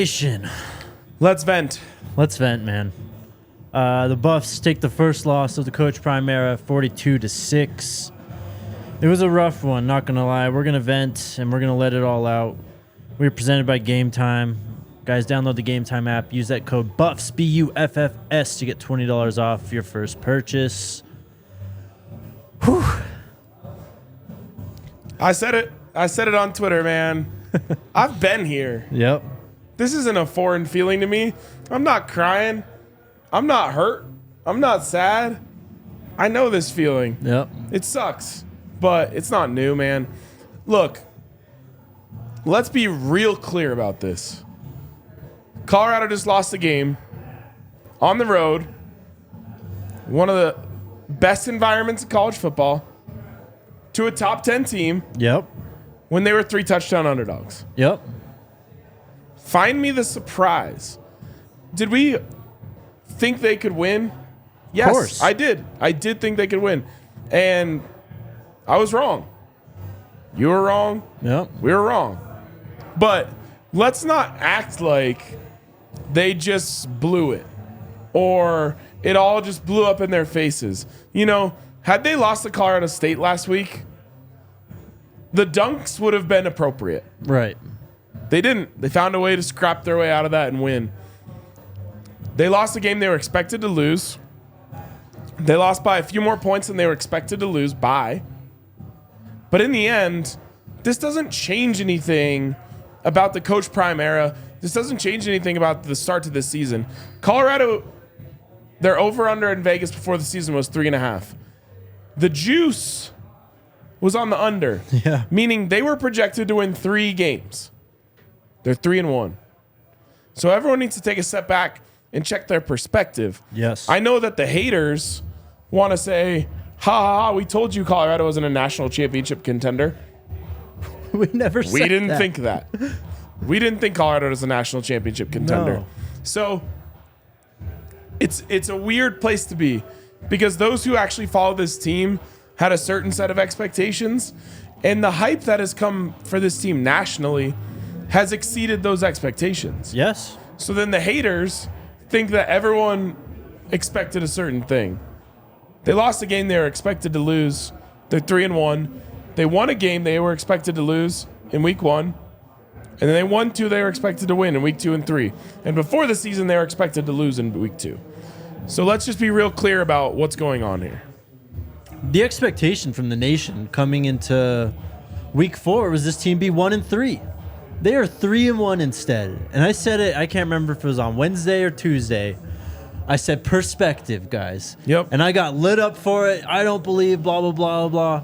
Nation. Let's vent. Let's vent, man. The Buffs take the first loss of the Coach Primera, 42-6. It was a rough one, not going to lie. We're going to vent, and we're going to let it all out. We were presented by Game Time. Guys, download the Game Time app. Use that code BUFFS, BUFFS, to get $20 off your first purchase. Whew. I said it on Twitter, man. I've been here. Yep. This isn't a foreign feeling to me. I'm not crying. I'm not hurt. I'm not sad. I know this feeling. Yep. It sucks, but it's not new, man. Look, let's be real clear about this. Colorado just lost a game on the road. One of the best environments in college football to a top 10 team. Yep. When they were 3 touchdown underdogs. Yep. Find me the surprise. Did we think they could win? Yes, of course. I did. I did think they could win. And I was wrong. You were wrong. Yep. We were wrong. But let's not act like they just blew it or it all just blew up in their faces. You know, had they lost to Colorado State last week, the dunks would have been appropriate. Right. They didn't. They found a way to scrap their way out of that and win. They lost a game they were expected to lose. They lost by a few more points than they were expected to lose by. But in the end, this doesn't change anything about the Coach Prime era. This doesn't change anything about the start to this season. Colorado, their over-under in Vegas before the season was 3.5. The juice was on the under, Yeah. meaning they were projected to win 3 games. They're 3-1. So everyone needs to take a step back and check their perspective. Yes. I know that the haters want to say, ha ha ha, we told you Colorado wasn't a national championship contender. We never said that. We didn't think that. We didn't think Colorado was a national championship contender. No. So it's a weird place to be because those who actually follow this team had a certain set of expectations, and the hype that has come for this team nationally has exceeded those expectations. Yes. So then the haters think that everyone expected a certain thing. They lost a game they were expected to lose. They're 3-1. They won a game they were expected to lose in week 1. And then they won 2 they were expected to win in week 2 and 3. And before the season, they were expected to lose in week 2. So let's just be real clear about what's going on here. The expectation from the nation coming into week 4 was this team be 1-3. They are 3-1 instead. And I said it, I can't remember if it was on Wednesday or Tuesday. I said perspective, guys. Yep. And I got lit up for it. I don't believe blah, blah, blah, blah.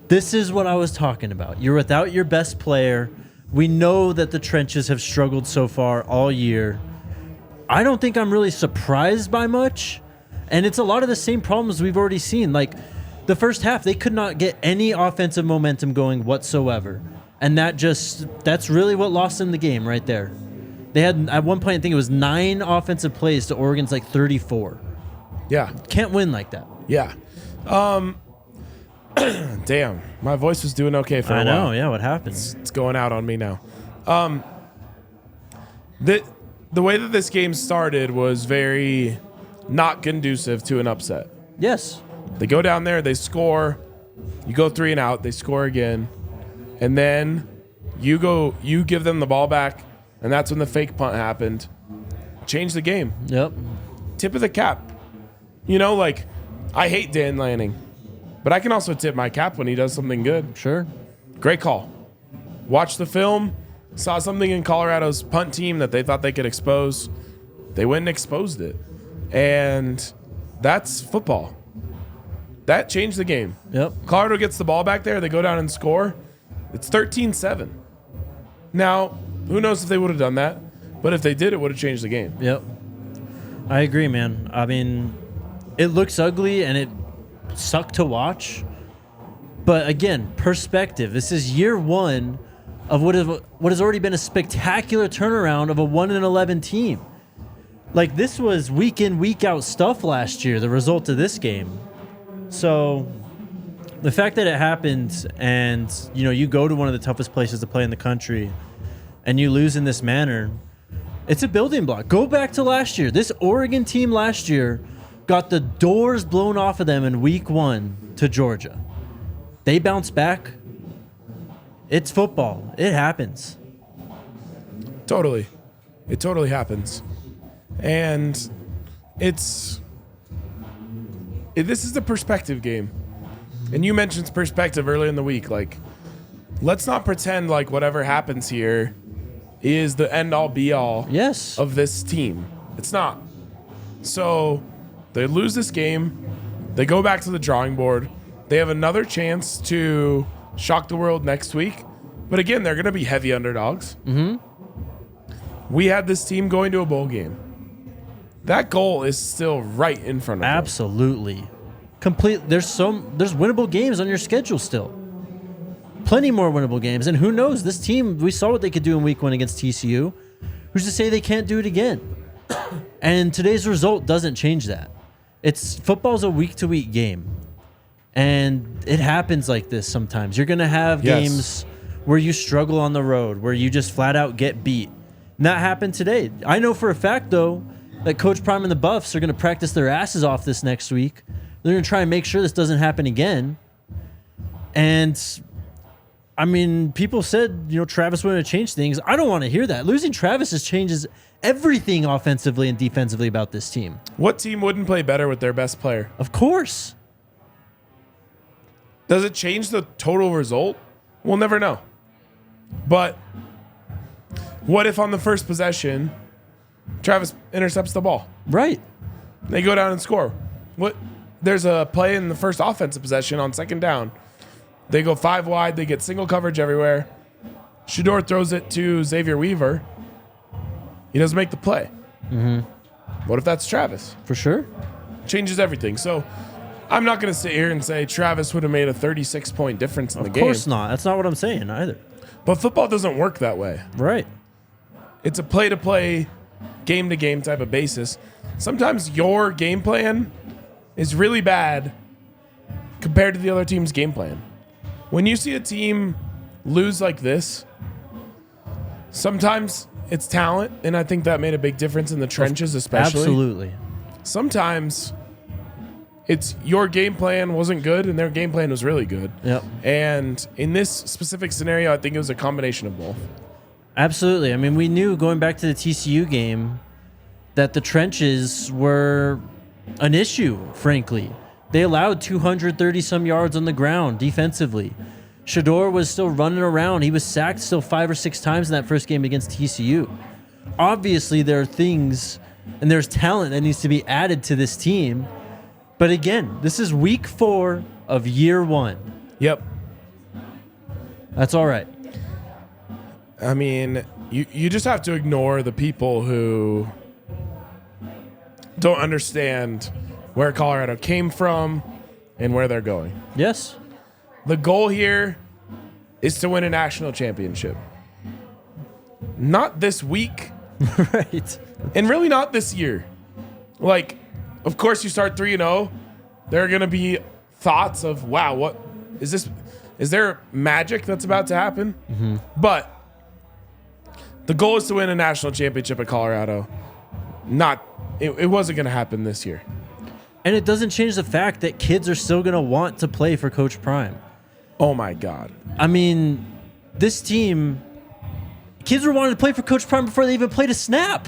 This is what I was talking about. You're without your best player. We know that the trenches have struggled so far all year. I don't think I'm really surprised by much. And it's a lot of the same problems we've already seen. Like the first half, they could not get any offensive momentum going whatsoever. And that's really what lost them the game right there. They had, at one point, I think it was 9 offensive plays to Oregon's like 34. Yeah. Can't win like that. Yeah. Damn. My voice was doing okay for a while. I know, yeah, what happened? It's going out on me now. The way that this game started was very not conducive to an upset. Yes. They go down there, they score. You go 3 and out, they score again. And then you give them the ball back, and that's when the fake punt happened. Changed the game. Yep. Tip of the cap. You know, like, I hate Dan Lanning, but I can also tip my cap when he does something good. Sure. Great call. Watched the film, saw something in Colorado's punt team that they thought they could expose. They went and exposed it. And that's football. That changed the game. Yep. Colorado gets the ball back there. They go down and score. It's 13-7. Now, who knows if they would have done that, but if they did, it would have changed the game. Yep. I agree, man. I mean, it looks ugly and it sucked to watch. But again, perspective. This is year 1 of what has already been a spectacular turnaround of a 1-11 team. Like, this was week in, week out stuff last year, the result of this game. So the fact that it happened and, you know, you go to one of the toughest places to play in the country and you lose in this manner, It's a building block. Go back to last year. This Oregon team last year got the doors blown off of them in week 1 to Georgia. They bounced back. It's football. It happens. Totally. It totally happens. And this is the perspective game. And you mentioned perspective earlier in the week. Like, let's not pretend like whatever happens here is the end-all, be-all Yes. of this team. It's not. So they lose this game. They go back to the drawing board. They have another chance to shock the world next week. But again, they're going to be heavy underdogs. Mm-hmm. We had this team going to a bowl game. That goal is still right in front of them. Absolutely. There's winnable games on your schedule still. Plenty more winnable games. And who knows? This team, we saw what they could do in week 1 against TCU. Who's to say they can't do it again? And today's result doesn't change that. Football's a week-to-week game. And it happens like this sometimes. You're going to have games where you struggle on the road, where you just flat out get beat. And that happened today. I know for a fact, though, that Coach Prime and the Buffs are going to practice their asses off this next week. They're going to try and make sure this doesn't happen again. And, I mean, people said, Travis wanted to change things. I don't want to hear that. Losing Travis changes everything offensively and defensively about this team. What team wouldn't play better with their best player? Of course. Does it change the total result? We'll never know. But what if on the first possession, Travis intercepts the ball? Right. They go down and score. There's a play in the first offensive possession on second down. They go 5 wide. They get single coverage everywhere. Shedeur throws it to Xavier Weaver. He doesn't make the play. Mm-hmm. What if that's Travis? For sure. Changes everything. So I'm not going to sit here and say Travis would have made a 36-point difference in the game. Of course not. That's not what I'm saying either. But football doesn't work that way. Right. It's a play-to-play, game-to-game type of basis. Sometimes your game plan is really bad compared to the other team's game plan. When you see a team lose like this, sometimes it's talent, and I think that made a big difference in the trenches especially. Absolutely. Sometimes it's your game plan wasn't good, and their game plan was really good. Yep. And in this specific scenario, I think it was a combination of both. Absolutely. I mean, we knew going back to the TCU game that the trenches were an issue, frankly. They allowed 230-some yards on the ground defensively. Shedeur was still running around. He was sacked still 5 or 6 times in that first game against TCU. Obviously, there are things and there's talent that needs to be added to this team. But again, this is week 4 of year 1. Yep. That's all right. I mean, you just have to ignore the people who don't understand where Colorado came from and where they're going. Yes. The goal here is to win a national championship. Not this week. Right. And really not this year. Like, of course you start 3-0. There are going to be thoughts of, wow, what is this? Is there magic that's about to happen? Mm-hmm. But the goal is to win a national championship at Colorado. It wasn't going to happen this year. And it doesn't change the fact that kids are still going to want to play for Coach Prime. Oh, my God. I mean, this team, kids were wanting to play for Coach Prime before they even played a snap.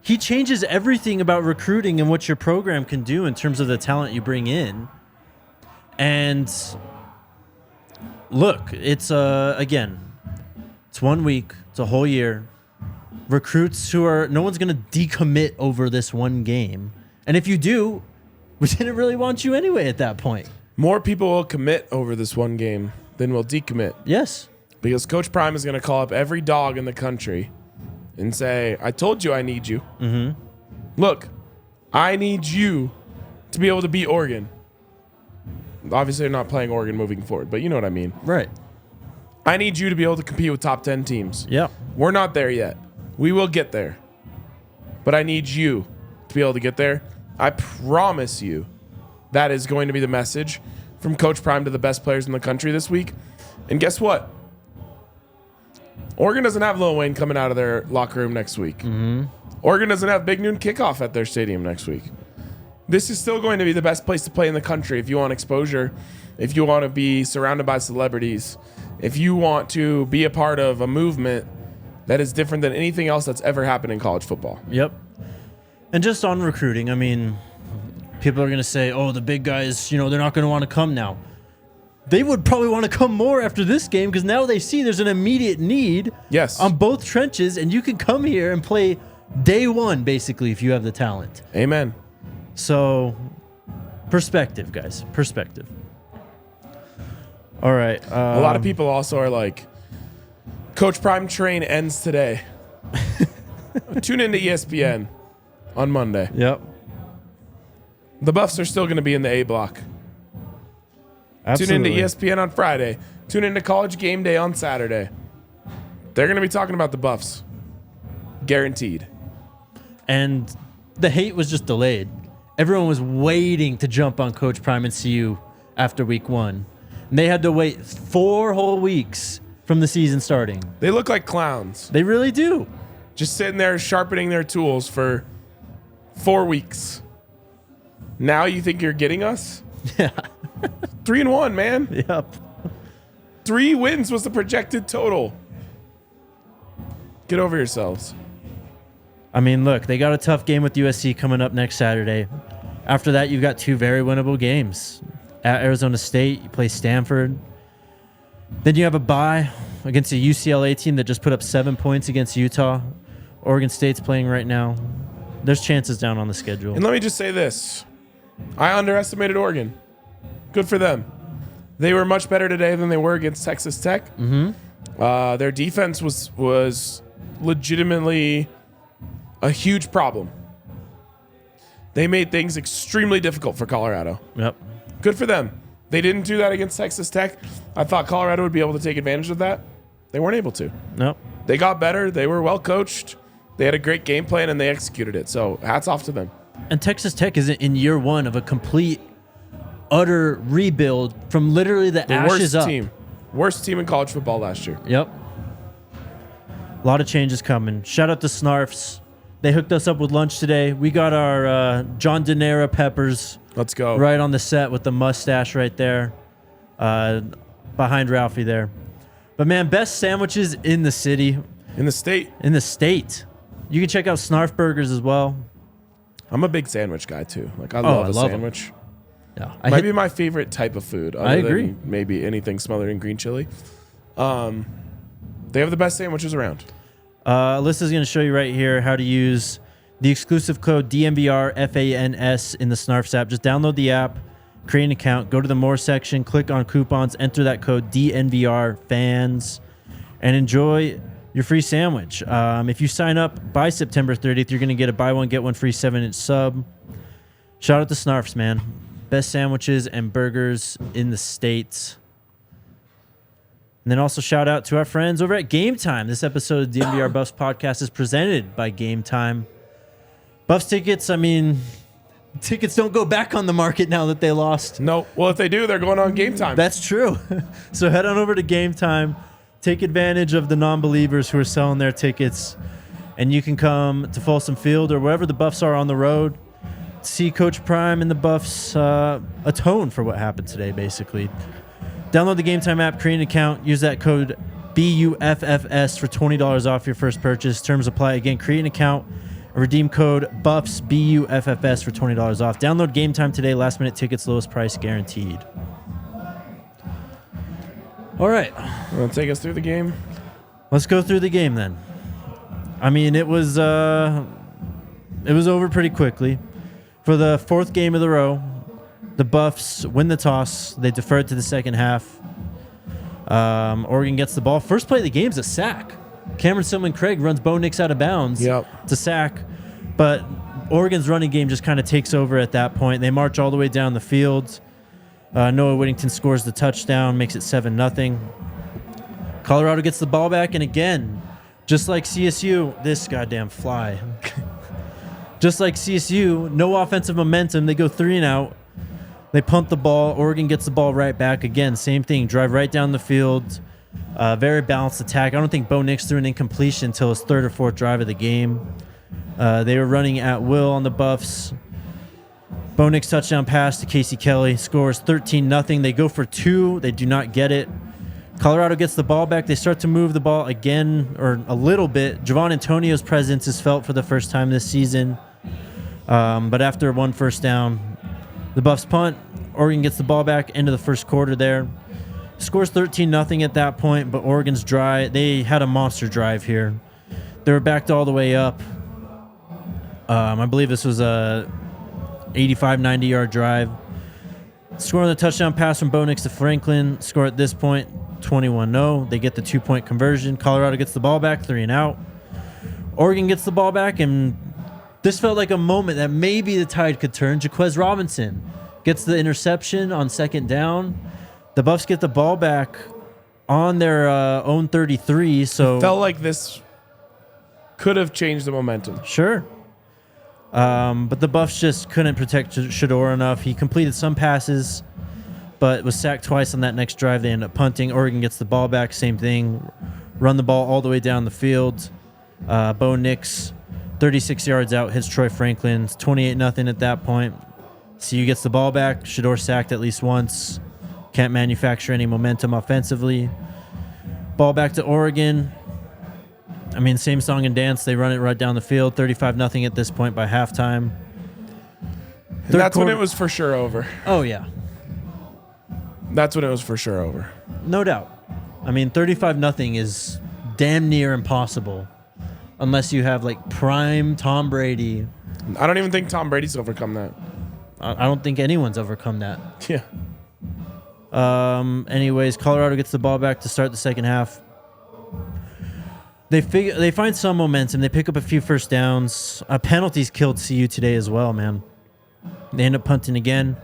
He changes everything about recruiting and what your program can do in terms of the talent you bring in. And look, it's, again, it's 1 week. It's a whole year. Recruits no one's going to decommit over this one game. And if you do, we didn't really want you anyway at that point. More people will commit over this one game than will decommit. Yes. Because Coach Prime is going to call up every dog in the country and say, I told you I need you. Mm-hmm. Look, I need you to be able to beat Oregon. Obviously, they're not playing Oregon moving forward, but you know what I mean. Right. I need you to be able to compete with top 10 teams. Yeah. We're not there yet. We will get there. But I need you to be able to get there. I promise you that is going to be the message from Coach Prime to the best players in the country this week. And guess what? Oregon doesn't have Lil Wayne coming out of their locker room next week. Oregon doesn't have big noon kickoff at their stadium next week. This is still going to be the best place to play in the country if you want exposure, if you want to be surrounded by celebrities, if you want to be a part of a movement that is different than anything else that's ever happened in college football. Yep. And just on recruiting, I mean, people are going to say, oh, the big guys, they're not going to want to come now. They would probably want to come more after this game because now they see there's an immediate need on both trenches, and you can come here and play day one, basically, if you have the talent. Amen. So, perspective, guys. Perspective. All right. A lot of people also are like, Coach Prime train ends today. Tune into ESPN on Monday. Yep. The Buffs are still going to be in the A block. Absolutely. Tune into ESPN on Friday. Tune into College Game Day on Saturday. They're going to be talking about the Buffs. Guaranteed. And the hate was just delayed. Everyone was waiting to jump on Coach Prime and CU after week 1. And they had to wait 4 whole weeks from the season starting. They look like clowns. They really do. Just sitting there sharpening their tools for 4 weeks. Now you think you're getting us? Yeah. 3-1, man. Yep. 3 wins was the projected total. Get over yourselves. I mean, look, they got a tough game with USC coming up next Saturday. After that, you've got 2 very winnable games. At Arizona State, you play Stanford. Then you have a bye against a UCLA team that just put up 7 points against Utah. Oregon State's playing right now. There's chances down on the schedule. And let me just say this. I underestimated Oregon. Good for them. They were much better today than they were against Texas Tech. Their defense was legitimately a huge problem. They made things extremely difficult for Colorado. Yep. Good for them. They didn't do that against Texas Tech. I thought Colorado would be able to take advantage of that. They weren't able to. Nope. They got better. They were well coached. They had a great game plan, and they executed it. So hats off to them. And Texas Tech is in year 1 of a complete, utter rebuild from literally the ashes up. Worst team in college football last year. Yep. A lot of changes coming. Shout out to Snarfs. They hooked us up with lunch today. We got our John Denera peppers. Let's go. Right on the set with the mustache right there. Behind Ralphie there. But man, best sandwiches in the city. In the state. In the state. You can check out Snarf Burgers as well. I'm a big sandwich guy too. Like I love a sandwich. Yeah, might be my favorite type of food. I agree. Than maybe anything smothered in green chili. They have the best sandwiches around. Alyssa's going to show you right here how to use the exclusive code DNVRFANS in the Snarfs app. Just download the app, create an account, go to the More section, click on coupons, enter that code DNVRFANS, and enjoy your free sandwich. If you sign up by September 30th, you're going to get a buy one, get one free 7-inch sub. Shout out to Snarfs, man. Best sandwiches and burgers in the States. And then also shout out to our friends over at Game Time. This episode of the DNVR Buffs podcast is presented by Game Time. Buffs tickets, I mean, tickets don't go back on the market now that they lost. No. Well, if they do, they're going on Game Time. That's true. So head on over to Game Time. Take advantage of the non-believers who are selling their tickets. And you can come to Folsom Field or wherever the Buffs are on the road. See Coach Prime and the Buffs atone for what happened today, basically. Download the Game Time app, create an account, use that code BUFFS for $20 off your first purchase. Terms apply. Again, create an account, redeem code BUFFS, BUFFS for $20 off. Download Game Time today. Last minute tickets, lowest price guaranteed. All right. You want to take us through the game? Let's go through the game then. I mean, it was over pretty quickly. For the 4th game of the row, the Buffs win the toss. They deferred to the second half. Oregon gets the ball. First play of the game is a sack. Cameron Silman-Craig runs Bo Nix out of bounds. Yep. It's a sack. But Oregon's running game just kind of takes over at that point. They march all the way down the field. Noah Whittington scores the touchdown, makes it 7-0. Colorado gets the ball back, and again, just like CSU, this goddamn fly. Just like CSU, no offensive momentum. They go 3 and out. They punt the ball. Oregon gets the ball right back. Again, same thing. Drive right down the field. Very balanced attack. I don't think Bo Nix threw an incompletion until his third or fourth drive of the game. They were running at will on the Buffs. Bo Nix touchdown pass to Casey Kelly. Scores 13-0. They go for 2. They do not get it. Colorado gets the ball back. They start to move the ball again, or a little bit. Javon Antonio's presence is felt for the first time this season. But after 1 first down, the Buffs punt. Oregon gets the ball back into the first quarter there. Scores 13-0 at that point, but Oregon's dry. They had a monster drive here. They were backed all the way up. I believe this was a 85, 90-yard drive. Scoring the touchdown pass from Bo Nix to Franklin. Score at this point, 21-0. They get the 2-point conversion. Colorado gets the ball back, 3 and out. Oregon gets the ball back, and this felt like a moment that maybe the tide could turn. Jaquez Robinson gets the interception on second down. The Buffs get the ball back on their own 33. So Felt like this could have changed the momentum. Sure. But the Buffs just couldn't protect Shador enough. He completed some passes, but was sacked twice on that next drive. They end up punting. Oregon gets the ball back. Same thing. Run the ball all the way down the field. Bo Nix, 36 yards out, hits Troy Franklin. It's 28-0 at that point. CU gets the ball back. Shador sacked at least once. Can't manufacture any momentum offensively. Ball back to Oregon. I mean, same song and dance. They run it right down the field. 35-0 at this point by halftime. And that's when it was for sure over. Oh, yeah. That's when it was for sure over. No doubt. I mean, 35-0 is damn near impossible unless you have, like, prime Tom Brady. I don't even think Tom Brady's overcome that. I don't think anyone's overcome that. Yeah. Anyways, Colorado gets the ball back to start the second half. They find some momentum. They pick up a few first downs. Penalties killed CU today as well, man. They end up punting again.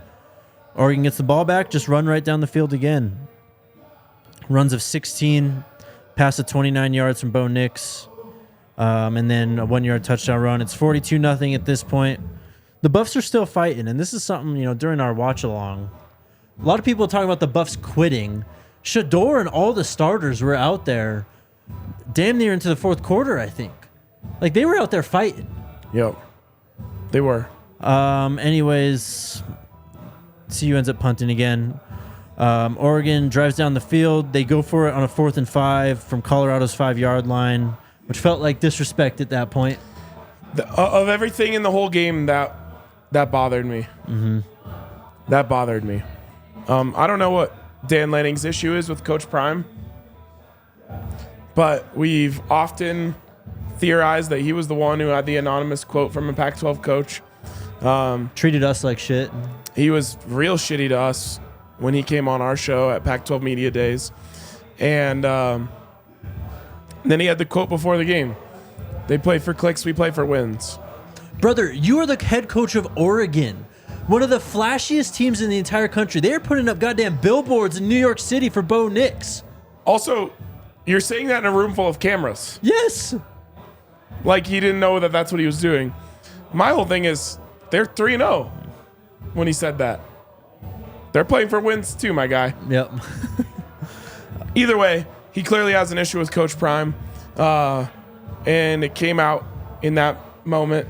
Oregon gets the ball back, just run right down the field again. Runs of 16, pass of 29 yards from Bo Nix, and then a 1-yard touchdown run. It's 42-0 at this point. The Buffs are still fighting, and this is something, during our watch-along. A lot of people talking about the Buffs quitting. Shador and all the starters were out there damn near into the fourth quarter, I think. Like, they were out there fighting. Yep. They were. Anyways, CU ends up punting again. Oregon drives down the field. They go for it on a 4th and 5 from Colorado's 5-yard line, which felt like disrespect at that point. Of everything in the whole game, that bothered me. Mm-hmm. That bothered me. I don't know what Dan Lanning's issue is with Coach Prime, but we've often theorized that he was the one who had the anonymous quote from a Pac-12 coach. Treated us like shit. He was real shitty to us when he came on our show at Pac-12 Media Days. And then he had the quote before the game. They play for clicks, we play for wins. Brother, you are the head coach of Oregon, one of the flashiest teams in the entire country. They're putting up goddamn billboards in New York City for Bo Nix. Also, you're saying that in a room full of cameras. Yes. Like he didn't know that that's what he was doing. My whole thing is they're 3-0 when he said that. They're playing for wins too, my guy. Yep. Either way, he clearly has an issue with Coach Prime. And it came out in that moment.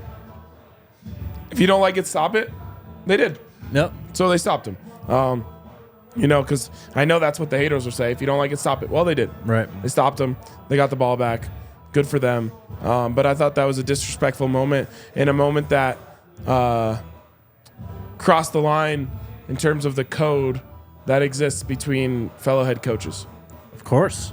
If you don't like it, stop it. They did. Yep. So they stopped him. Because I know that's what the haters will say. If you don't like it, stop it. Well, they did. Right. They stopped him. They got the ball back. Good for them. But I thought that was a disrespectful moment and a moment that crossed the line in terms of the code that exists between fellow head coaches. Of course.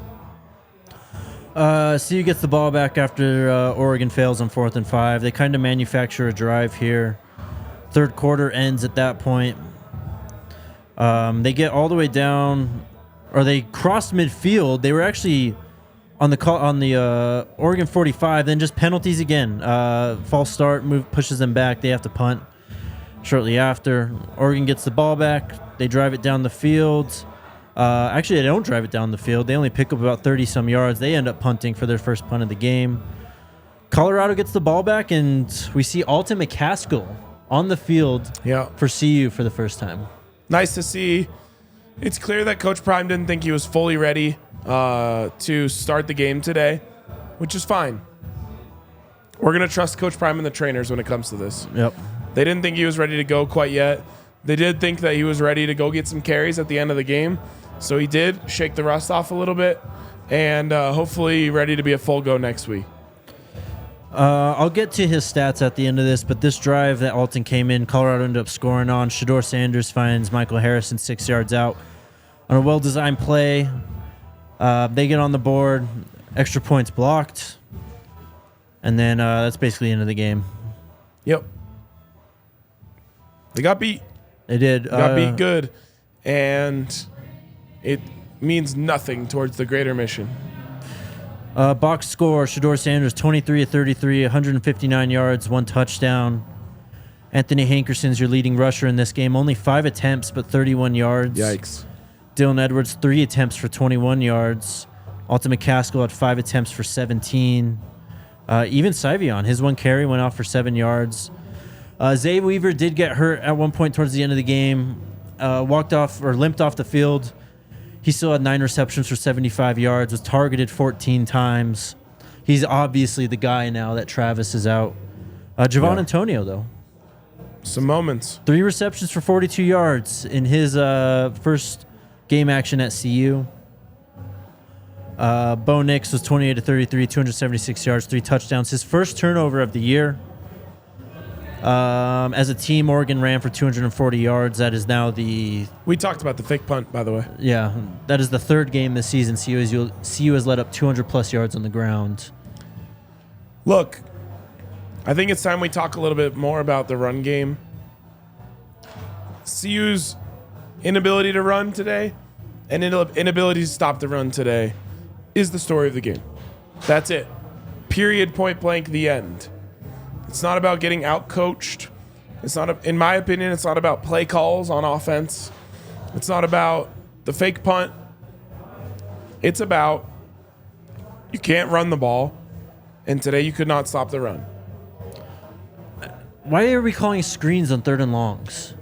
CU gets the ball back after Oregon fails on 4th and 5. They kind of manufacture a drive here. Third quarter ends at that point. They get all the way down, or they crossed midfield. They were actually on the Oregon 45. Then just penalties again. False start pushes them back. They have to punt shortly after. Oregon gets the ball back. They drive it down the field. Actually, they don't drive it down the field. They only pick up about 30-some yards. They end up punting for their first punt of the game. Colorado gets the ball back, and we see Alton McCaskill on the field for CU for the first time. Nice to see. It's clear that Coach Prime didn't think he was fully ready to start the game today, which is fine. We're going to trust Coach Prime and the trainers when it comes to this. Yep. They didn't think he was ready to go quite yet. They did think that he was ready to go get some carries at the end of the game. So he did shake the rust off a little bit, and hopefully ready to be a full go next week. I'll get to his stats at the end of this, but this drive that Alton came in, Colorado ended up scoring on. Shador Sanders finds Michael Harrison 6 yards out on a well-designed play. They get on the board, extra points blocked, and then that's basically the end of the game. Yep. They got beat. They did. Got beat good, and it means nothing towards the greater mission. Box score, Shador Sanders, 23 of 33, 159 yards, 1 touchdown. Anthony Hankerson's your leading rusher in this game. Only 5 attempts, but 31 yards. Yikes. Dylan Edwards, 3 attempts for 21 yards. Alton McCaskill had 5 attempts for 17. Even Syvion, his 1 carry went off for 7 yards. Zay Weaver did get hurt at one point towards the end of the game. Limped off the field. He still had 9 receptions for 75 yards, was targeted 14 times. He's obviously the guy now that Travis is out. Javon Antonio, though. Some moments. 3 receptions for 42 yards in his first game action at CU. Bo Nix was 28 of 33, 276 yards, 3 touchdowns. His first turnover of the year. As a team, Oregon ran for 240 yards. That is now We talked about the fake punt, by the way. Yeah, that is the 3rd game this season. CU has let up 200-plus yards on the ground. Look, I think it's time we talk a little bit more about the run game. CU's inability to run today and inability to stop the run today is the story of the game. That's it. Period, point blank, the end. It's not about getting out-coached. It's not, in my opinion, it's not about play calls on offense. It's not about the fake punt. It's about you can't run the ball, and today you could not stop the run. Why are we calling screens on 3rd and longs?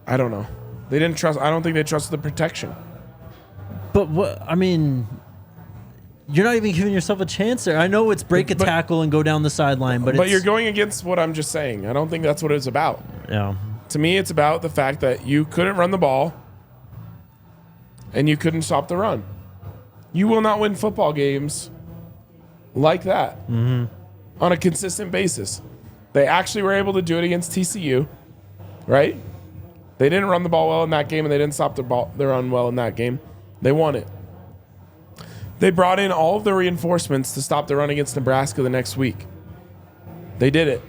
I don't know. They didn't trust. I don't think they trusted the protection. But what? I mean, you're not even giving yourself a chance there. I know it's break a tackle and go down the sideline, but you're going against what I'm just saying. I don't think that's what it's about. Yeah. To me, it's about the fact that you couldn't run the ball and you couldn't stop the run. You will not win football games like that on a consistent basis. They actually were able to do it against TCU, right? They didn't run the ball well in that game, and they didn't stop the run well in that game. They won it. They brought in all of the reinforcements to stop the run against Nebraska the next week. They did it.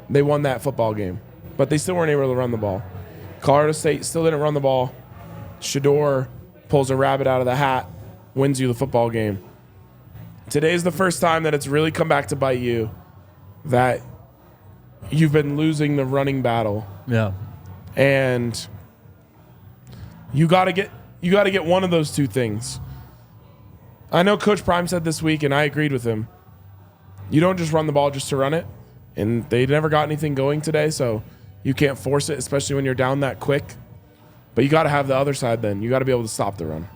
They won that football game, but they still weren't able to run the ball. Colorado State still didn't run the ball. Shador pulls a rabbit out of the hat, wins you the football game. Today's the first time that it's really come back to bite you, that you've been losing the running battle. Yeah. And you got to get one of those two things. I know Coach Prime said this week, and I agreed with him, you don't just run the ball just to run it. And they never got anything going today, so you can't force it, especially when you're down that quick. But you got to have the other side then. You got to be able to stop the run.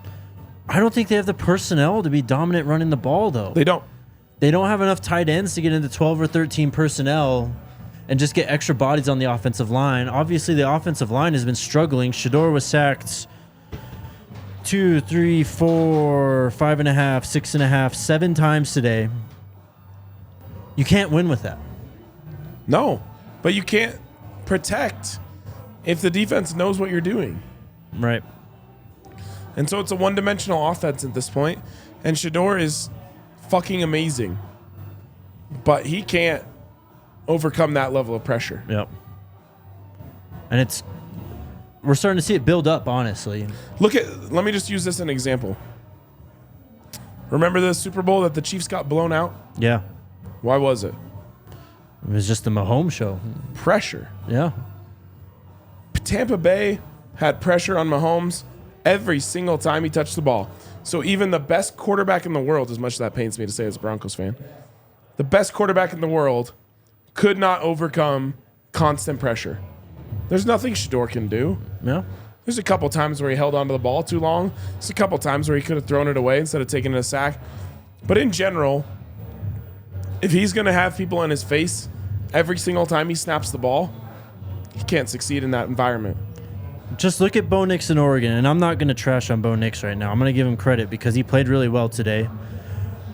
I don't think they have the personnel to be dominant running the ball, though. They don't. They don't have enough tight ends to get into 12 or 13 personnel and just get extra bodies on the offensive line. Obviously, the offensive line has been struggling. Shador was sacked 2, 3, 4, 5.5, 6.5, 7 times today. You can't win with that. No, but you can't protect if the defense knows what you're doing. Right. And so it's a one-dimensional offense at this point, and Shador is fucking amazing. But he can't overcome that level of pressure. Yep. And we're starting to see it build up, honestly. Let me just use this as an example. Remember the Super Bowl that the Chiefs got blown out? Yeah. Why was it? It was just the Mahomes show. Pressure. Yeah. Tampa Bay had pressure on Mahomes every single time he touched the ball. So even the best quarterback in the world, as much as that pains me to say as a Broncos fan, the best quarterback in the world could not overcome constant pressure. There's nothing Shador can do. Yeah. There's a couple times where he held onto the ball too long. There's a couple times where he could have thrown it away instead of taking a sack. But in general, if he's going to have people in his face every single time he snaps the ball, he can't succeed in that environment. Just look at Bo Nix in Oregon, and I'm not going to trash on Bo Nix right now. I'm going to give him credit because he played really well today.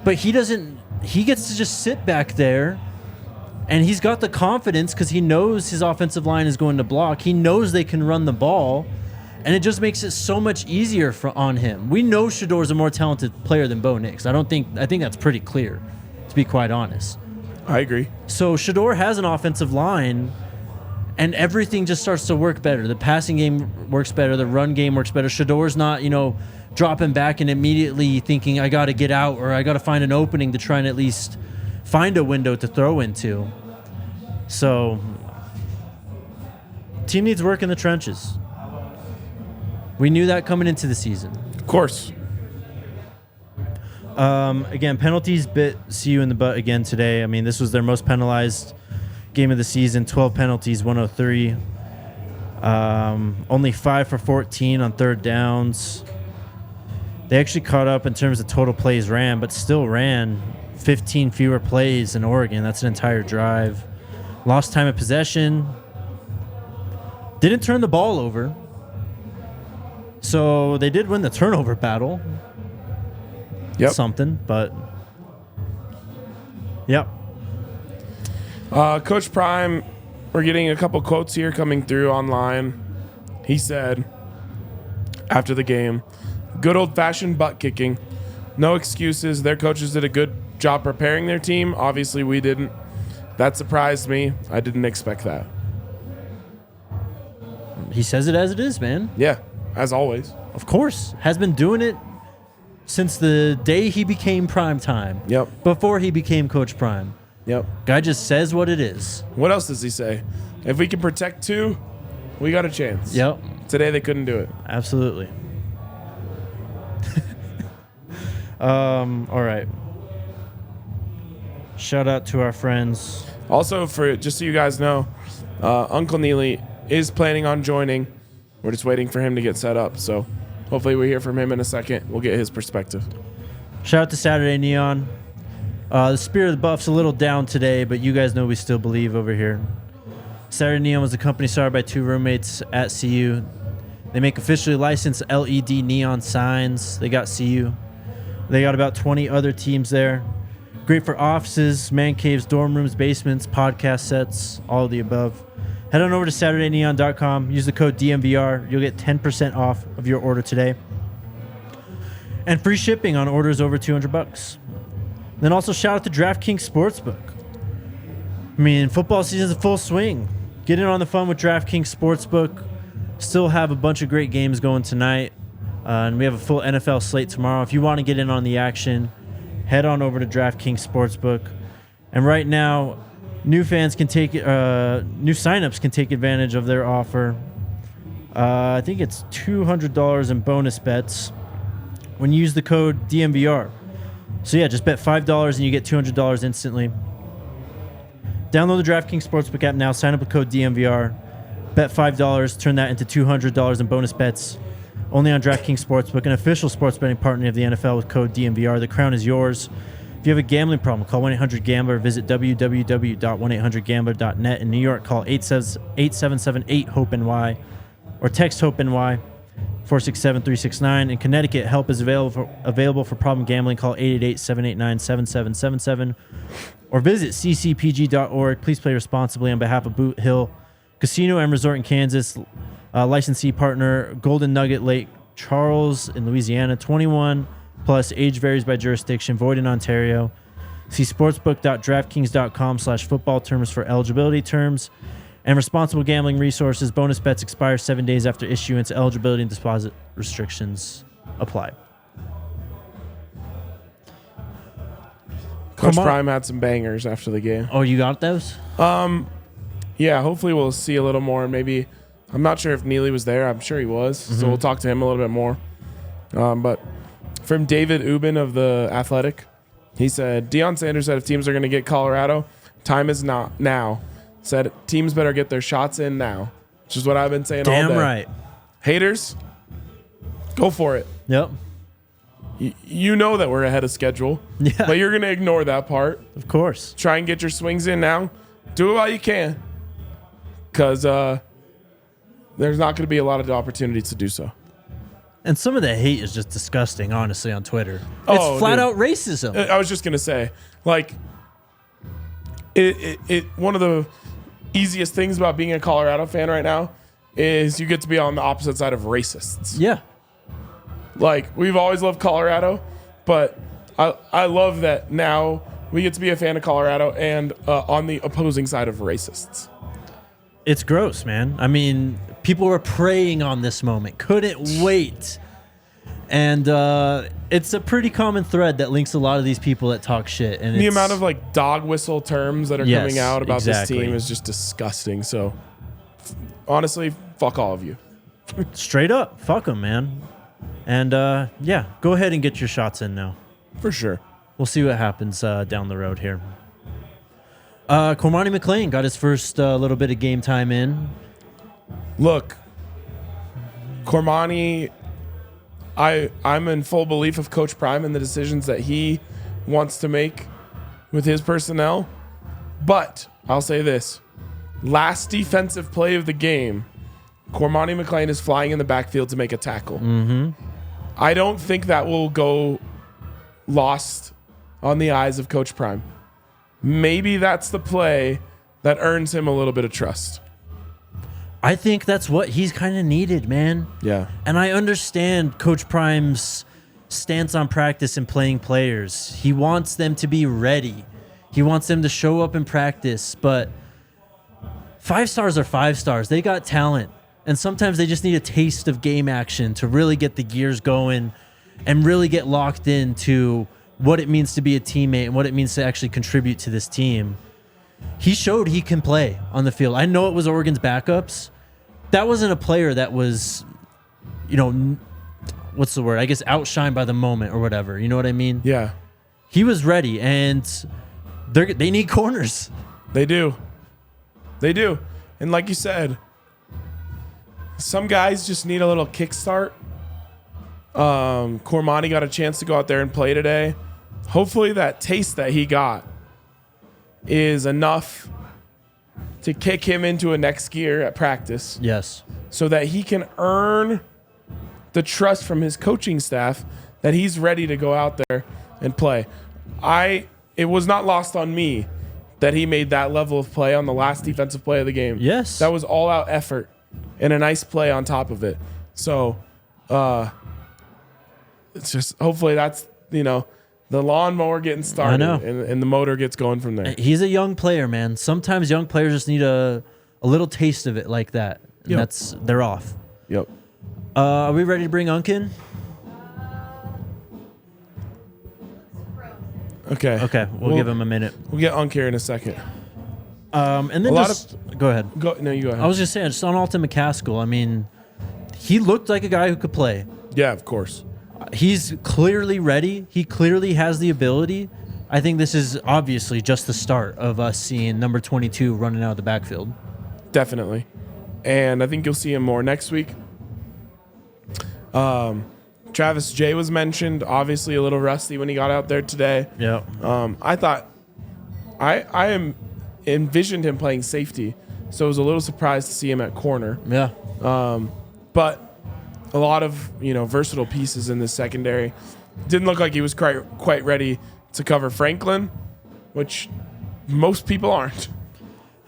But he gets to just sit back there, and he's got the confidence because he knows his offensive line is going to block. He knows they can run the ball, and it just makes it so much easier on him. We know Shador's a more talented player than Bo Nix. I think that's pretty clear, to be quite honest. I agree. So Shador has an offensive line, and everything just starts to work better. The passing game works better. The run game works better. Shador's not, dropping back and immediately thinking, I got to get out or I got to find an opening to try and at least find a window to throw into. So, team needs work in the trenches. We knew that coming into the season. Of course. Again, penalties bit CU in the butt again today. I mean, this was their most penalized game of the season, 12 penalties, 103. Only 5 for 14 on third downs. They actually caught up in terms of total plays ran, but still ran 15 fewer plays in Oregon. That's an entire drive. Lost time of possession. Didn't turn the ball over. So they did win the turnover battle. Yep. Something, but yep. Coach Prime, we're getting a couple quotes here coming through online. He said after the game, good old-fashioned butt kicking. No excuses. Their coaches did a good job preparing their team. Obviously, we didn't. That surprised me. I didn't expect that. He says it as it is, man. Yeah, as always. Of course. Has been doing it since the day he became Prime Time. Yep. Before he became Coach Prime. Yep. Guy just says what it is. What else does he say? If we can protect 2, we got a chance. Yep. Today they couldn't do it. Absolutely. All right. Shout out to our friends. Also, for just so you guys know, Uncle Neely is planning on joining. We're just waiting for him to get set up. So hopefully we hear from him in a second. We'll get his perspective. Shout out to Saturday Neon. The spirit of the Buffs a little down today, but you guys know we still believe over here. Saturday Neon was a company started by 2 roommates at CU. They make officially licensed LED neon signs. They got CU. They got about 20 other teams there. Great for offices, man caves, dorm rooms, basements, podcast sets, all of the above. Head on over to SaturdayNeon.com. Use the code DMVR. You'll get 10% off of your order today. And free shipping on orders over $200. Then also shout out to DraftKings Sportsbook. I mean, football season's in full swing. Get in on the fun with DraftKings Sportsbook. Still have a bunch of great games going tonight. And we have a full NFL slate tomorrow. If you want to get in on the action, head on over to DraftKings Sportsbook. And right now, new signups can take advantage of their offer. I think it's $200 in bonus bets when you use the code DMVR. So yeah, just bet $5 and you get $200 instantly. Download the DraftKings Sportsbook app now. Sign up with code DMVR. Bet $5. Turn that into $200 in bonus bets. Only on DraftKings Sportsbook, an official sports betting partner of the NFL with code DMVR. The crown is yours. If you have a gambling problem, call 1-800-GAMBLER. Visit www.1800gambler.net. In New York, call 877-8-HOPE-NY or text HOPE-NY 467-369. In Connecticut, help is available for problem gambling. Call 888-789-7777 or visit ccpg.org. Please play responsibly on behalf of Boot Hill Casino and Resort in Kansas. Licensee partner Golden Nugget Lake Charles in Louisiana. 21 plus, age varies by jurisdiction, void in Ontario. See sportsbook.draftkings.com/football terms for eligibility terms and responsible gambling resources. Bonus bets expire 7 days after issuance. Eligibility and deposit restrictions apply. Coach Prime had some bangers after the game. Oh, you got those? Yeah, hopefully we'll see a little more. Maybe, I'm not sure if Neely was there. I'm sure he was. So we'll talk to him a little bit more. But from David Ubin of The Athletic, he said, Deion Sanders said if teams are going to get Colorado, time is not now. Said teams better get their shots in now, which is what I've been saying all day. Damn right. Haters, go for it. Yep. You know that we're ahead of schedule. Yeah. But you're going to ignore that part. Of course. Try and get your swings in now. Do it while you can. Because there's not going to be a lot of opportunities to do so. And some of the hate is just disgusting, honestly, on Twitter. Oh, It's flat dude. out racism. I was just going to say, like, one of the easiest things about being a Colorado fan right now is you get to be on the opposite side of racists. Yeah. Like, we've always loved Colorado, but I love that now we get to be a fan of Colorado and on the opposing side of racists. It's gross, man. I mean, people were preying on this moment, couldn't wait. And it's a pretty common thread that links a lot of these people that talk shit. And The amount of like dog whistle terms that are Yes, coming out about exactly. this team is just disgusting. So, honestly, fuck all of you. straight up, fuck them, man. And yeah, go ahead and get your shots in now. For sure. We'll see what happens down the road here. Cormani McLean got his first little bit of game time in. Look, Cormani, I'm in full belief of Coach Prime and the decisions that he wants to make with his personnel. But I'll say this. Last defensive play of the game, Cormani McLean is flying in the backfield to make a tackle. Mm-hmm. I don't think that will go lost on the eyes of Coach Prime. Maybe that's the play that earns him a little bit of trust. I think that's what he's kind of needed, man. Yeah. And I understand Coach Prime's stance on practice and playing players. He wants them to be ready. He wants them to show up in practice. But 5 stars are 5 stars. They got talent. And sometimes they just need a taste of game action to really get the gears going and really get locked into what it means to be a teammate and what it means to actually contribute to this team. He showed he can play on the field. I know it was Oregon's backups. That wasn't a player that was, you know, what's the word? I guess outshined by the moment or whatever. You know what I mean? Yeah. He was ready, and they need corners. They do. They do. And like you said, some guys just need a little kickstart. Cormani got a chance to go out there and play today. Hopefully that taste that he got is enough to kick him into a next gear at practice Yes. so that he can earn the trust from his coaching staff that he's ready to go out there and play. It was not lost on me that he made that level of play on the last defensive play of the game. Yes. That was all out effort and a nice play on top of it. So, it's just hopefully that's, you know, the lawnmower getting started and the motor gets going from there. He's a young player, man. Sometimes young players just need a little taste of it like that. And Yep. they're off. Yep. Are we ready to bring Unk in? Okay. Okay, we'll give him a minute. We'll get Unk here in a second. And then go ahead. No, you go ahead. I was just saying, just on Alton McCaskill, I mean, he looked like a guy who could play. Yeah, of course. He's clearly ready. He clearly has the ability. I think this is obviously just the start of us seeing number 22 running out of the backfield. Definitely. And I think you'll see him more next week. Travis J was mentioned, obviously a little rusty when he got out there today. Yeah. I thought I envisioned him playing safety, so I was a little surprised to see him at corner. Yeah. But a lot of, versatile pieces in the secondary. Didn't look like he was quite ready to cover Franklin, which most people aren't.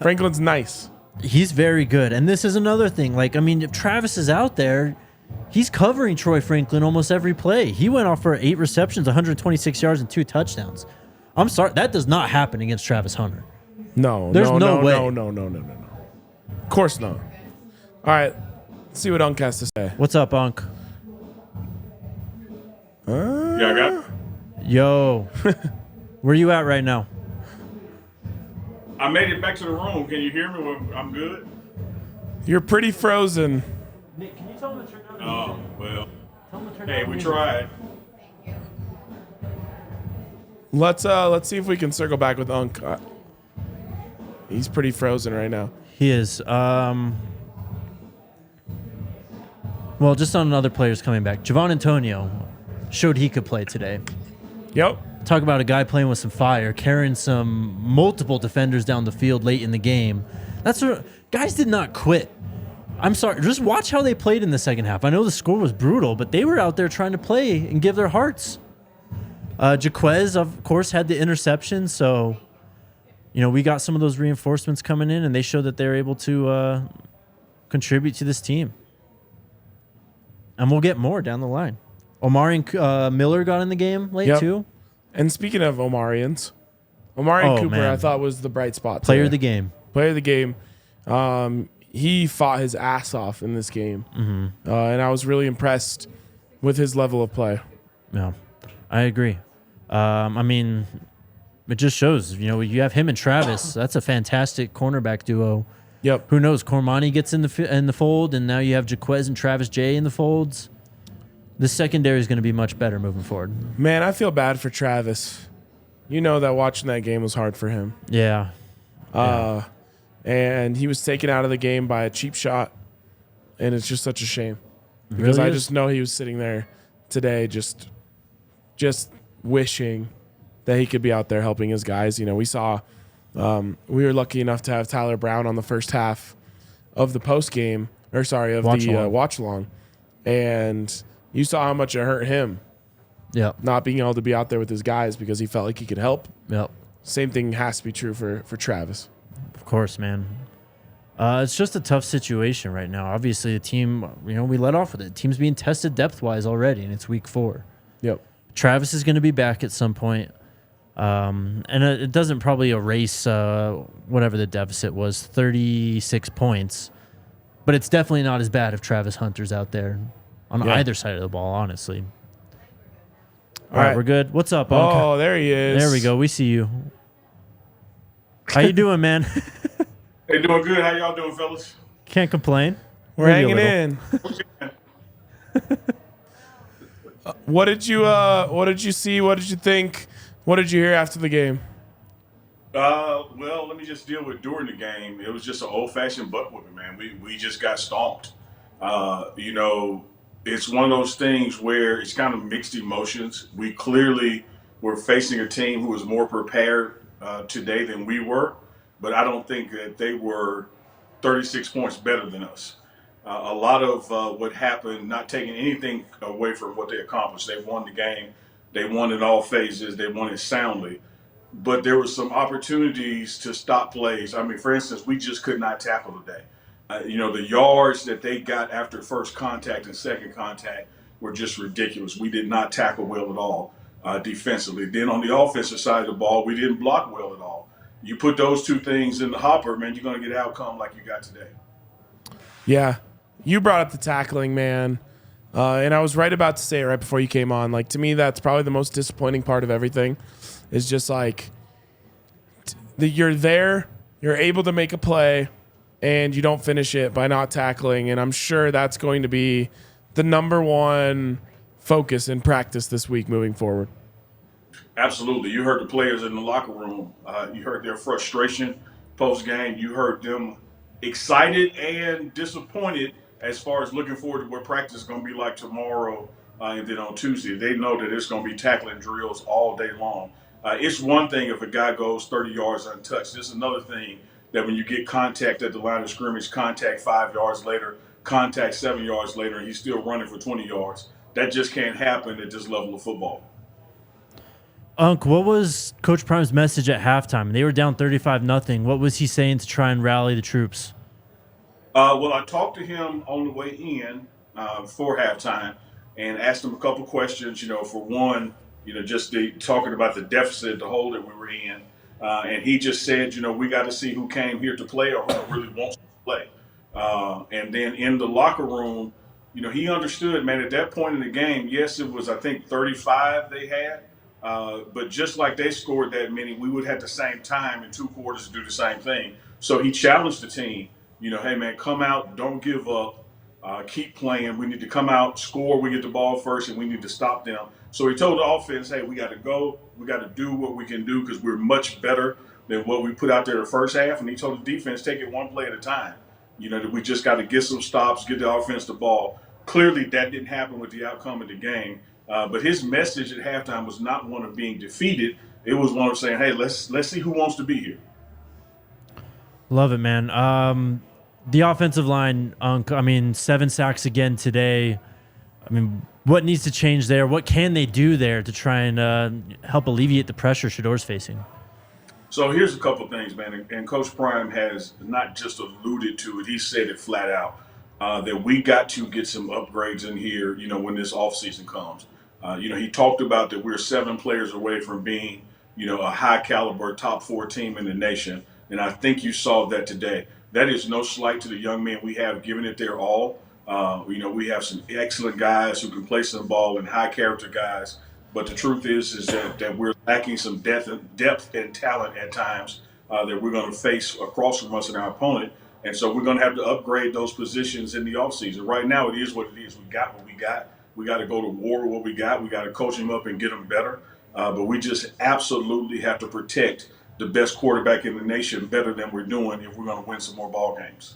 Franklin's nice. He's very good. And this is another thing. Like, I mean, if Travis is out there, he's covering Troy Franklin almost every play. He went off for 8 receptions, 126 yards, and 2 touchdowns. I'm sorry. That does not happen against Travis Hunter. No. There's no way. No. Of course not. All right. Let's see what Unk has to say. What's up, Unk? Yeah, I got it. Yo. Where you at right now? I made it back to the room. Can you hear me? I'm good. You're pretty frozen. Nick, can you tell him to turn down Oh, well. Hey, we tried. Let's see if we can circle back with Unk. He's pretty frozen right now. He is. Well, just on other players coming back. Javon Antonio showed he could play today. Yep. Talk about a guy playing with some fire, carrying some multiple defenders down the field late in the game. That's what guys did not quit. I'm sorry. Just watch how they played in the second half. I know the score was brutal, but they were out there trying to play and give their hearts. Jaquez, of course, had the interception, so we got some of those reinforcements coming in, and they showed that they're able to contribute to this team. And we'll get more down the line. Omari and Miller got in the game late too. And speaking of Omarians, Cooper, man. I thought was the bright spot. Player of the game. Player of the game. He fought his ass off in this game, and I was really impressed with his level of play. Yeah, I agree. It just shows. You have him and Travis. That's a fantastic cornerback duo. Yep. Who knows? Cormani gets in the fold, and now you have Jaquez and Travis J in the folds. The secondary is going to be much better moving forward. Man, I feel bad for Travis. You know that watching that game was hard for him. Yeah. And he was taken out of the game by a cheap shot, and it's just such a shame because Really I just know he was sitting there today just wishing that he could be out there helping his guys. We saw we were lucky enough to have Tyler Brown on the first half of the post game, watch along, and you saw how much it hurt him. Yeah. Not being able to be out there with his guys because he felt like he could help. Yep. Same thing has to be true for Travis. Of course, man. It's just a tough situation right now. Obviously, the team, we let off with it. The team's being tested depth-wise already, and it's week 4. Yep. Travis is going to be back at some point. And it doesn't probably erase whatever the deficit was, 36 points. But it's definitely not as bad if Travis Hunter's out there on either side of the ball, honestly. All right, we're good. What's up, Unc? Oh, there he is. There we go. We see you. How you doing, man? Hey, doing good. How y'all doing, fellas? Can't complain. We're Maybe a hanging little. in. What did you see? What did you think? What did you hear after the game? Well, let me just deal with during the game. It was just an old-fashioned butt whooping, man. We just got stomped. It's one of those things where it's kind of mixed emotions. We clearly were facing a team who was more prepared today than we were, but I don't think that they were 36 points better than us. A lot of what happened, not taking anything away from what they accomplished. They won the game. They won in all phases. They won it soundly. But there were some opportunities to stop plays. For instance, we just could not tackle today. The yards that they got after first contact and second contact were just ridiculous. We did not tackle well at all defensively. Then on the offensive side of the ball, we didn't block well at all. You put those two things in the hopper, man, you're going to get an outcome like you got today. Yeah. You brought up the tackling, man. And I was right about to say it right before you came on. Like, to me, that's probably the most disappointing part of everything is just like you're there, you're able to make a play, and you don't finish it by not tackling. And I'm sure that's going to be the number one focus in practice this week moving forward. Absolutely. You heard the players in the locker room. You heard their frustration post-game. You heard them excited and disappointed as far as looking forward to what practice is going to be like tomorrow and then on Tuesday. They know that it's going to be tackling drills all day long. It's one thing if a guy goes 30 yards untouched. It's another thing that when you get contact at the line of scrimmage, contact 5 yards later, contact 7 yards later, and he's still running for 20 yards. That just can't happen at this level of football. Unc, what was Coach Prime's message at halftime? They were down 35-0. What was he saying to try and rally the troops? Well, I talked to him on the way in before halftime and asked him a couple questions. For one, just talking about the deficit, the hole that we were in. And he just said, we got to see who came here to play or who really wants to play. And then in the locker room, he understood, man, at that point in the game, yes, it was, I think, 35 they had. But just like they scored that many, we would have the same time in 2 quarters to do the same thing. So he challenged the team, hey, man, come out, don't give up, keep playing. We need to come out, score, we get the ball first, and we need to stop them. So he told the offense, hey, we got to go. We got to do what we can do because we're much better than what we put out there the first half. And he told the defense, take it one play at a time. That we just got to get some stops, get the offense the ball, Clearly, that didn't happen with the outcome of the game. But his message at halftime was not one of being defeated. It was one of saying, "Hey, let's see who wants to be here." Love it, man. The offensive line, I mean, 7 sacks again today. I mean, what needs to change there? What can they do there to try and help alleviate the pressure Shador's facing? So here's a couple of things, man. And Coach Prime has not just alluded to it; he said it flat out that we got to get some upgrades in here. When this offseason comes. He talked about that we're 7 players away from being, a high caliber top 4 team in the nation. And I think you saw that today. That is no slight to the young men we have giving it their all. We have some excellent guys who can play some ball and high character guys. But the truth is that we're lacking some depth and talent at times that we're going to face across from us and our opponent. And so we're going to have to upgrade those positions in the offseason. Right now, it is what it is. We got what we got. We got to go to war with what we got. We got to coach them up and get them better. But we just absolutely have to protect the best quarterback in the nation better than we're doing if we're going to win some more ball games.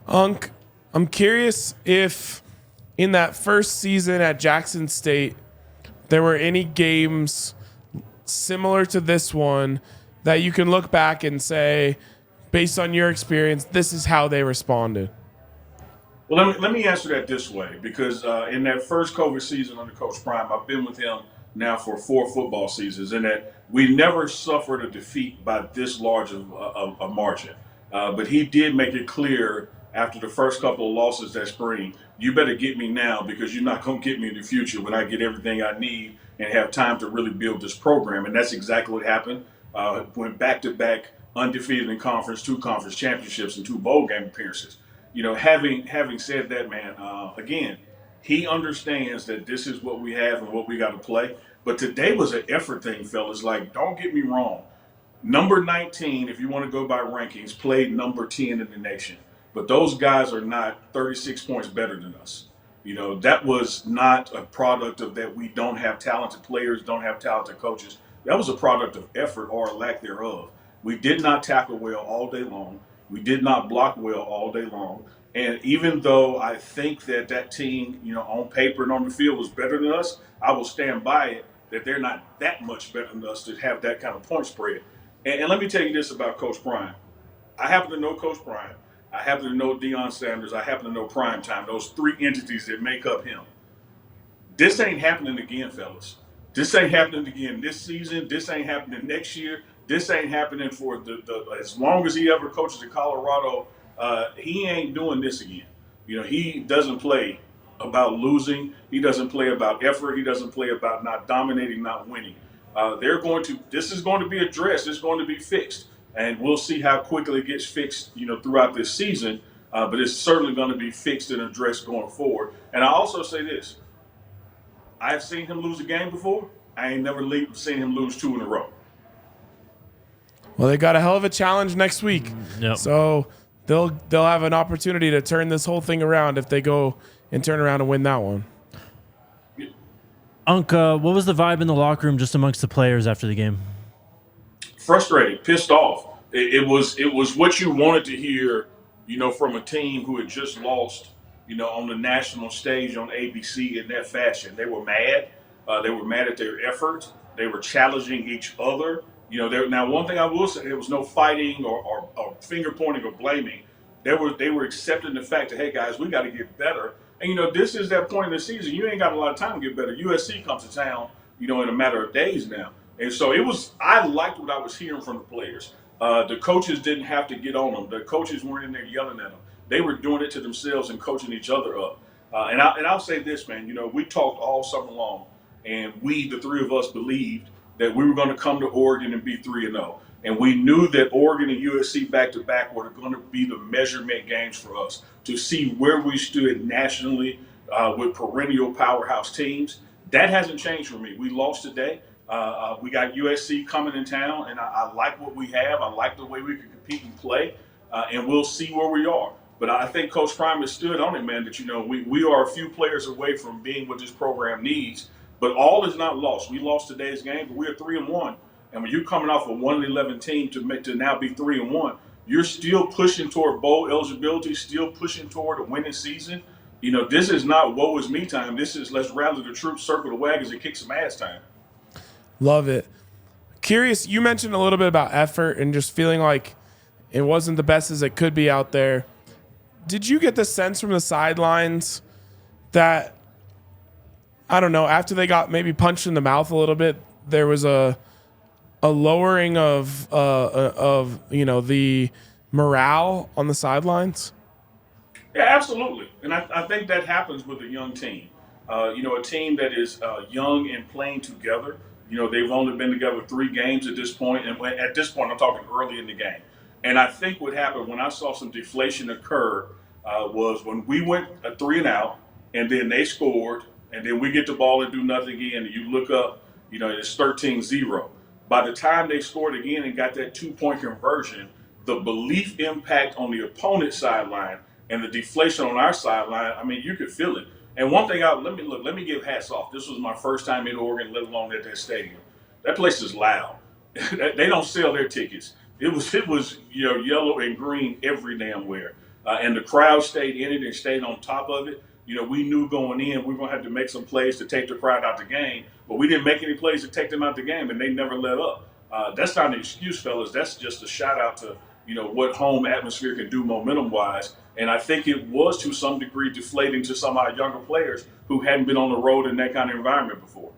Unc, I'm curious if in that first season at Jackson State, there were any games similar to this one that you can look back and say, based on your experience, this is how they responded. Well, let me answer that this way, because in that first COVID season under Coach Prime, I've been with him now for 4 football seasons, and that we never suffered a defeat by this large of a margin. But he did make it clear after the first couple of losses that spring, you better get me now because you're not going to get me in the future when I get everything I need and have time to really build this program. And that's exactly what happened. Went back-to-back undefeated in conference, 2 conference championships, and 2 bowl game appearances. Having said that, man, again, he understands that this is what we have and what we got to play. But today was an effort thing, fellas. Like, don't get me wrong. Number 19, if you want to go by rankings, played number 10 in the nation. But those guys are not 36 points better than us. That was not a product of that we don't have talented players, don't have talented coaches. That was a product of effort or a lack thereof. We did not tackle well all day long. We did not block well all day long. And even though I think that team, on paper and on the field was better than us, I will stand by it that they're not that much better than us to have that kind of point spread. And let me tell you this about Coach Prime. I happen to know Coach Prime. I happen to know Deion Sanders. I happen to know Prime Time, those 3 entities that make up him. This ain't happening again, fellas. This ain't happening again this season. This ain't happening next year. This ain't happening for the as long as he ever coaches at Colorado. He ain't doing this again. He doesn't play about losing. He doesn't play about effort. He doesn't play about not dominating, not winning. This is going to be addressed. It's going to be fixed. And we'll see how quickly it gets fixed, throughout this season. But it's certainly going to be fixed and addressed going forward. And I also say this. I've seen him lose a game before. I ain't never seen him lose 2 in a row. Well, they got a hell of a challenge next week. Yep. So they'll have an opportunity to turn this whole thing around if they go and turn around and win that one. Unc, what was the vibe in the locker room just amongst the players after the game? Frustrated, pissed off. It was what you wanted to hear, from a team who had just lost, on the national stage on ABC in that fashion. They were mad. They were mad at their effort. They were challenging each other. Now one thing I will say, there was no fighting or finger pointing or blaming. They were accepting the fact that, hey guys, we got to get better. And this is that point in the season. You ain't got a lot of time to get better. USC comes to town, in a matter of days now. And so I liked what I was hearing from the players. The coaches didn't have to get on them. The coaches weren't in there yelling at them. They were doing it to themselves and coaching each other up. And I'll say this, man. We talked all summer long, and the 3 of us, believed that we were going to come to Oregon and be 3-0. And we knew that Oregon and USC back-to-back were going to be the measurement games for us to see where we stood nationally with perennial powerhouse teams. That hasn't changed for me. We lost today. We got USC coming in town, and I like what we have. I like the way we can compete and play, and we'll see where we are. But I think Coach Prime has stood on it, man, that, we are a few players away from being what this program needs. But all is not lost. We lost today's game, but we're 3-1. And when you're coming off a 1-11 team to now be 3-1, you're still pushing toward bowl eligibility, still pushing toward a winning season. This is not woe is me time. This is let's rally the troops, circle the wagons, and kick some ass time. Love it. Curious, you mentioned a little bit about effort and just feeling like it wasn't the best as it could be out there. Did you get the sense from the sidelines that, I don't know, after they got maybe punched in the mouth a little bit, there was a lowering of the morale on the sidelines? Yeah, absolutely. And I think that happens with a young team. A team that is young and playing together. They've only been together 3 games at this point. And at this point, I'm talking early in the game. And I think what happened when I saw some deflation occur was when we went a 3 and out, and then they scored, and then we get the ball and do nothing again. And you look up, it's 13-0. By the time they scored again and got that 2-point conversion, the belief impact on the opponent's sideline and the deflation on our sideline, I mean, you could feel it. And one thing, let me give hats off. This was my first time in Oregon, let alone at that stadium. That place is loud. They don't sell their tickets. It was yellow and green every damn where. And the crowd stayed in it and stayed on top of it. We knew going in we were going to have to make some plays to take the crowd out the game, but we didn't make any plays to take them out the game, and they never let up. That's not an excuse, fellas. That's just a shout out to what home atmosphere can do momentum-wise. And I think it was to some degree deflating to some of our younger players who hadn't been on the road in that kind of environment before.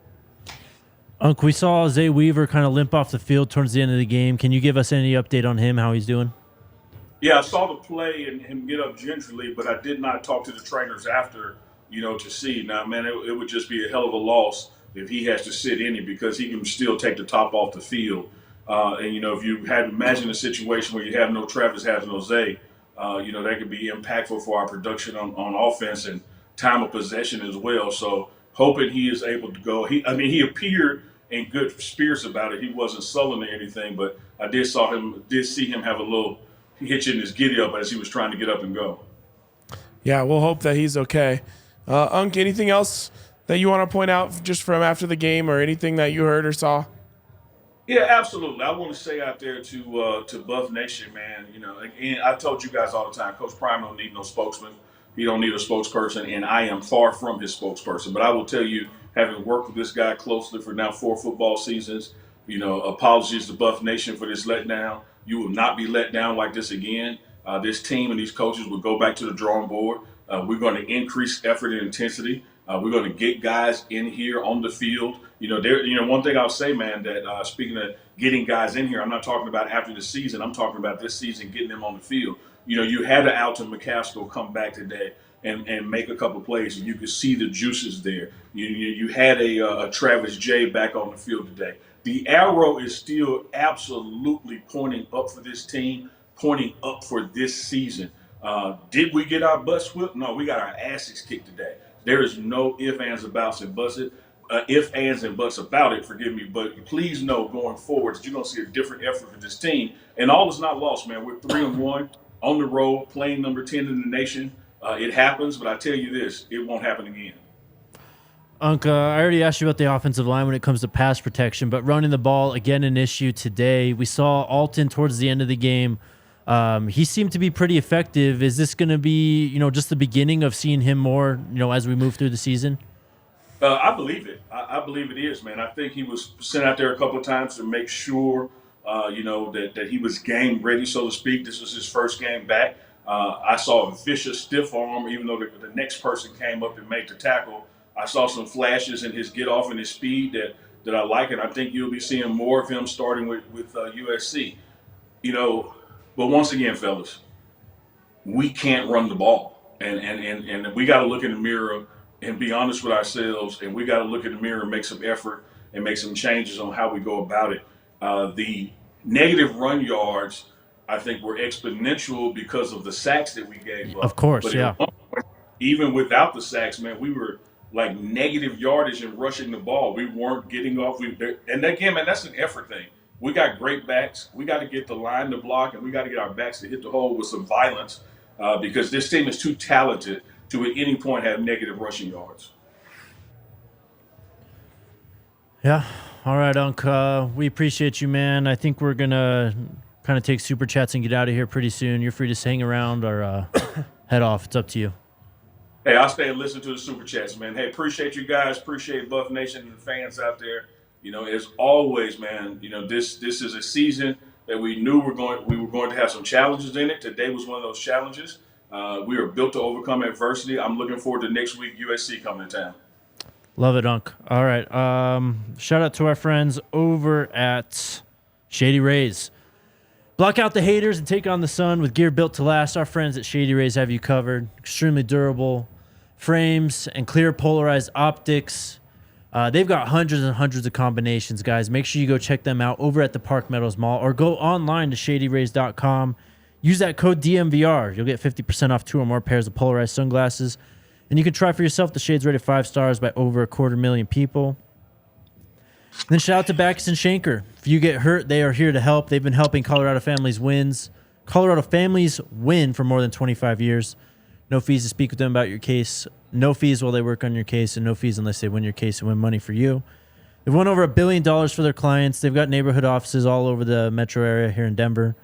Unc, we saw Zay Weaver kind of limp off the field towards the end of the game. Can you give us any update on him, how he's doing? Yeah, I saw the play and him get up gingerly, but I did not talk to the trainers after, to see. Now, man, it would just be a hell of a loss if he has to sit in it because he can still take the top off the field. If you had imagined a situation where you have no Travis, has no Zay, that could be impactful for our production on offense and time of possession as well. So hoping he is able to go. He appeared in good spirits about it. He wasn't sullen or anything, but I did see him have a little hitch in his giddy up as he was trying to get up and go. Yeah, we'll hope that he's okay. Unc, anything else that you want to point out just from after the game or anything that you heard or saw? Yeah, absolutely. I want to say out there to Buff Nation, man, again, I told you guys all the time, Coach Prime don't need no spokesman. He don't need a spokesperson, and I am far from his spokesperson. But I will tell you, having worked with this guy closely for now 4 football seasons, apologies to Buff Nation for this letdown. You will not be let down like this again. This team and these coaches will go back to the drawing board. We're going to increase effort and intensity. We're going to get guys in here on the field. One thing I'll say, man, that speaking of getting guys in here, I'm not talking about after the season. I'm talking about this season, getting them on the field. You had an Alton McCaskill come back today and make a couple plays, and you could see the juices there. You had a Travis J back on the field today. The arrow is still absolutely pointing up for this team, pointing up for this season. Did we get our butts whipped? No, we got our asses kicked today. There is no ifs, ands, and buts about it, forgive me, but please know going forward that you're going to see a different effort for this team. And all is not lost, man. We're 3-1 on the road, playing number 10 in the nation. It happens, but I tell you this, it won't happen again. Unc, I already asked you about the offensive line when it comes to pass protection, but running the ball, again, an issue today. We saw Alton towards the end of the game. He seemed to be pretty effective. Is this going to be, just the beginning of seeing him more, as we move through the season? I believe it. I believe it is, man. I think he was sent out there a couple of times to make sure, that he was game ready, so to speak. This was his first game back. I saw a vicious stiff arm, even though the next person came up and made the tackle. I saw some flashes in his get off and his speed that I like, and I think you'll be seeing more of him starting with USC. But once again, fellas, we can't run the ball, and we got to look in the mirror and be honest with ourselves, and we got to look in the mirror and make some effort and make some changes on how we go about it. The negative run yards, I think, were exponential because of the sacks that we gave up. Of course, but yeah. Even without the sacks, man, we were like negative yardage in rushing the ball. We weren't getting off. And again, man, that's an effort thing. We got great backs. We got to get the line to block, and we got to get our backs to hit the hole with some violence because this team is too talented to at any point have negative rushing yards. Yeah. All right, Unc. We appreciate you, man. I think we're going to kind of take super chats and get out of here pretty soon. You're free to hang around or head off. It's up to you. Hey, I'll stay and listen to the super chats, man. Hey, appreciate you guys. Appreciate Buff Nation and the fans out there. As always, man. This is a season that we knew we were going to have some challenges in it. Today was one of those challenges. We are built to overcome adversity. I'm looking forward to next week. USC coming to town. Love it, Unc. All right. Shout out to our friends over at Shady Rays. Block out the haters and take on the sun with gear built to last. Our friends at Shady Rays have you covered. Extremely durable frames and clear polarized optics. They've got hundreds and hundreds of combinations, guys. Make sure you go check them out over at the Park Meadows Mall or go online to shadyrays.com. Use that code DMVR. You'll get 50% off 2 or more pairs of polarized sunglasses. And you can try for yourself. The shade's rated 5 stars by over 250,000 people. Then shout out to Backus and Shanker. If you get hurt, they are here to help. They've been helping Colorado families win for more than 25 years. No fees to speak with them about your case. No fees while they work on your case, and no fees unless they win your case and win money for you. They've won over $1 billion for their clients. They've got neighborhood offices all over the metro area here in Denver.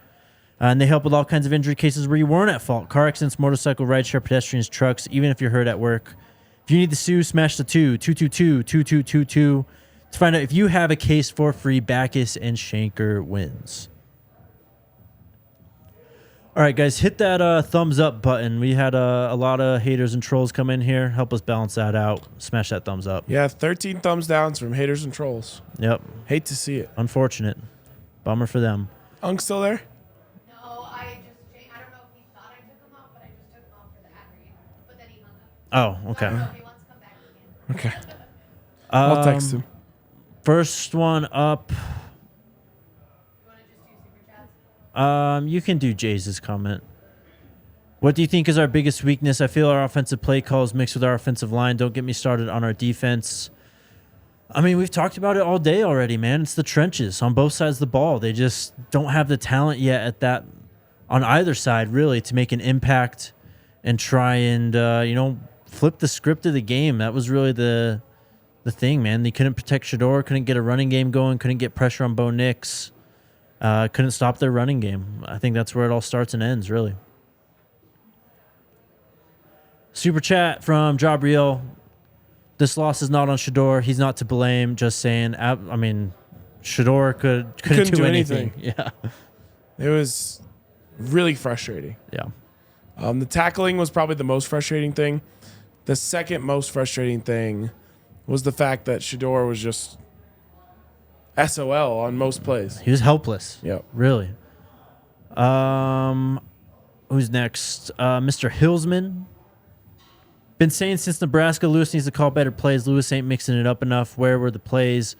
And they help with all kinds of injury cases where you weren't at fault. Car accidents, motorcycle, rideshare, pedestrians, trucks, even if you're hurt at work. If you need to sue, smash the 222-2222 to find out if you have a case for free. Backus and Shanker wins. All right, guys, hit that thumbs up button. We had a lot of haters and trolls come in here. Help us balance that out. Smash that thumbs up. Yeah, 13 thumbs downs from haters and trolls. Yep. Hate to see it. Unfortunate. Bummer for them. Unc still there? No, I don't know if he thought I took him off, but I just took him off for the ad read. But then he hung up. Oh, okay. I don't know if he wants to come back again. Okay. I'll text him. First one up. You want to just do super chats? You can do Jay's comment. What do you think is our biggest weakness? I feel our offensive play calls mixed with our offensive line. Don't get me started on our defense. I mean, we've talked about it all day already, man. It's the trenches on both sides of the ball. They just don't have the talent yet at that on either side, really, to make an impact and try and flip the script of the game. That was really the thing, man. They couldn't protect Shador, couldn't get a running game going, couldn't get pressure on Bo Nix, couldn't stop their running game. I think that's where it all starts and ends, really. Super chat from Jabriel. This loss is not on Shador. He's not to blame. Just saying. I mean, Shador couldn't do anything. Yeah. It was really frustrating. Yeah. The tackling was probably the most frustrating thing. The second most frustrating thing was the fact that Shador was just SOL on most plays. He was helpless. Yep. Really. Who's next? Mr. Hillsman. Been saying since Nebraska, Lewis needs to call better plays. Lewis ain't mixing it up enough. Where were the plays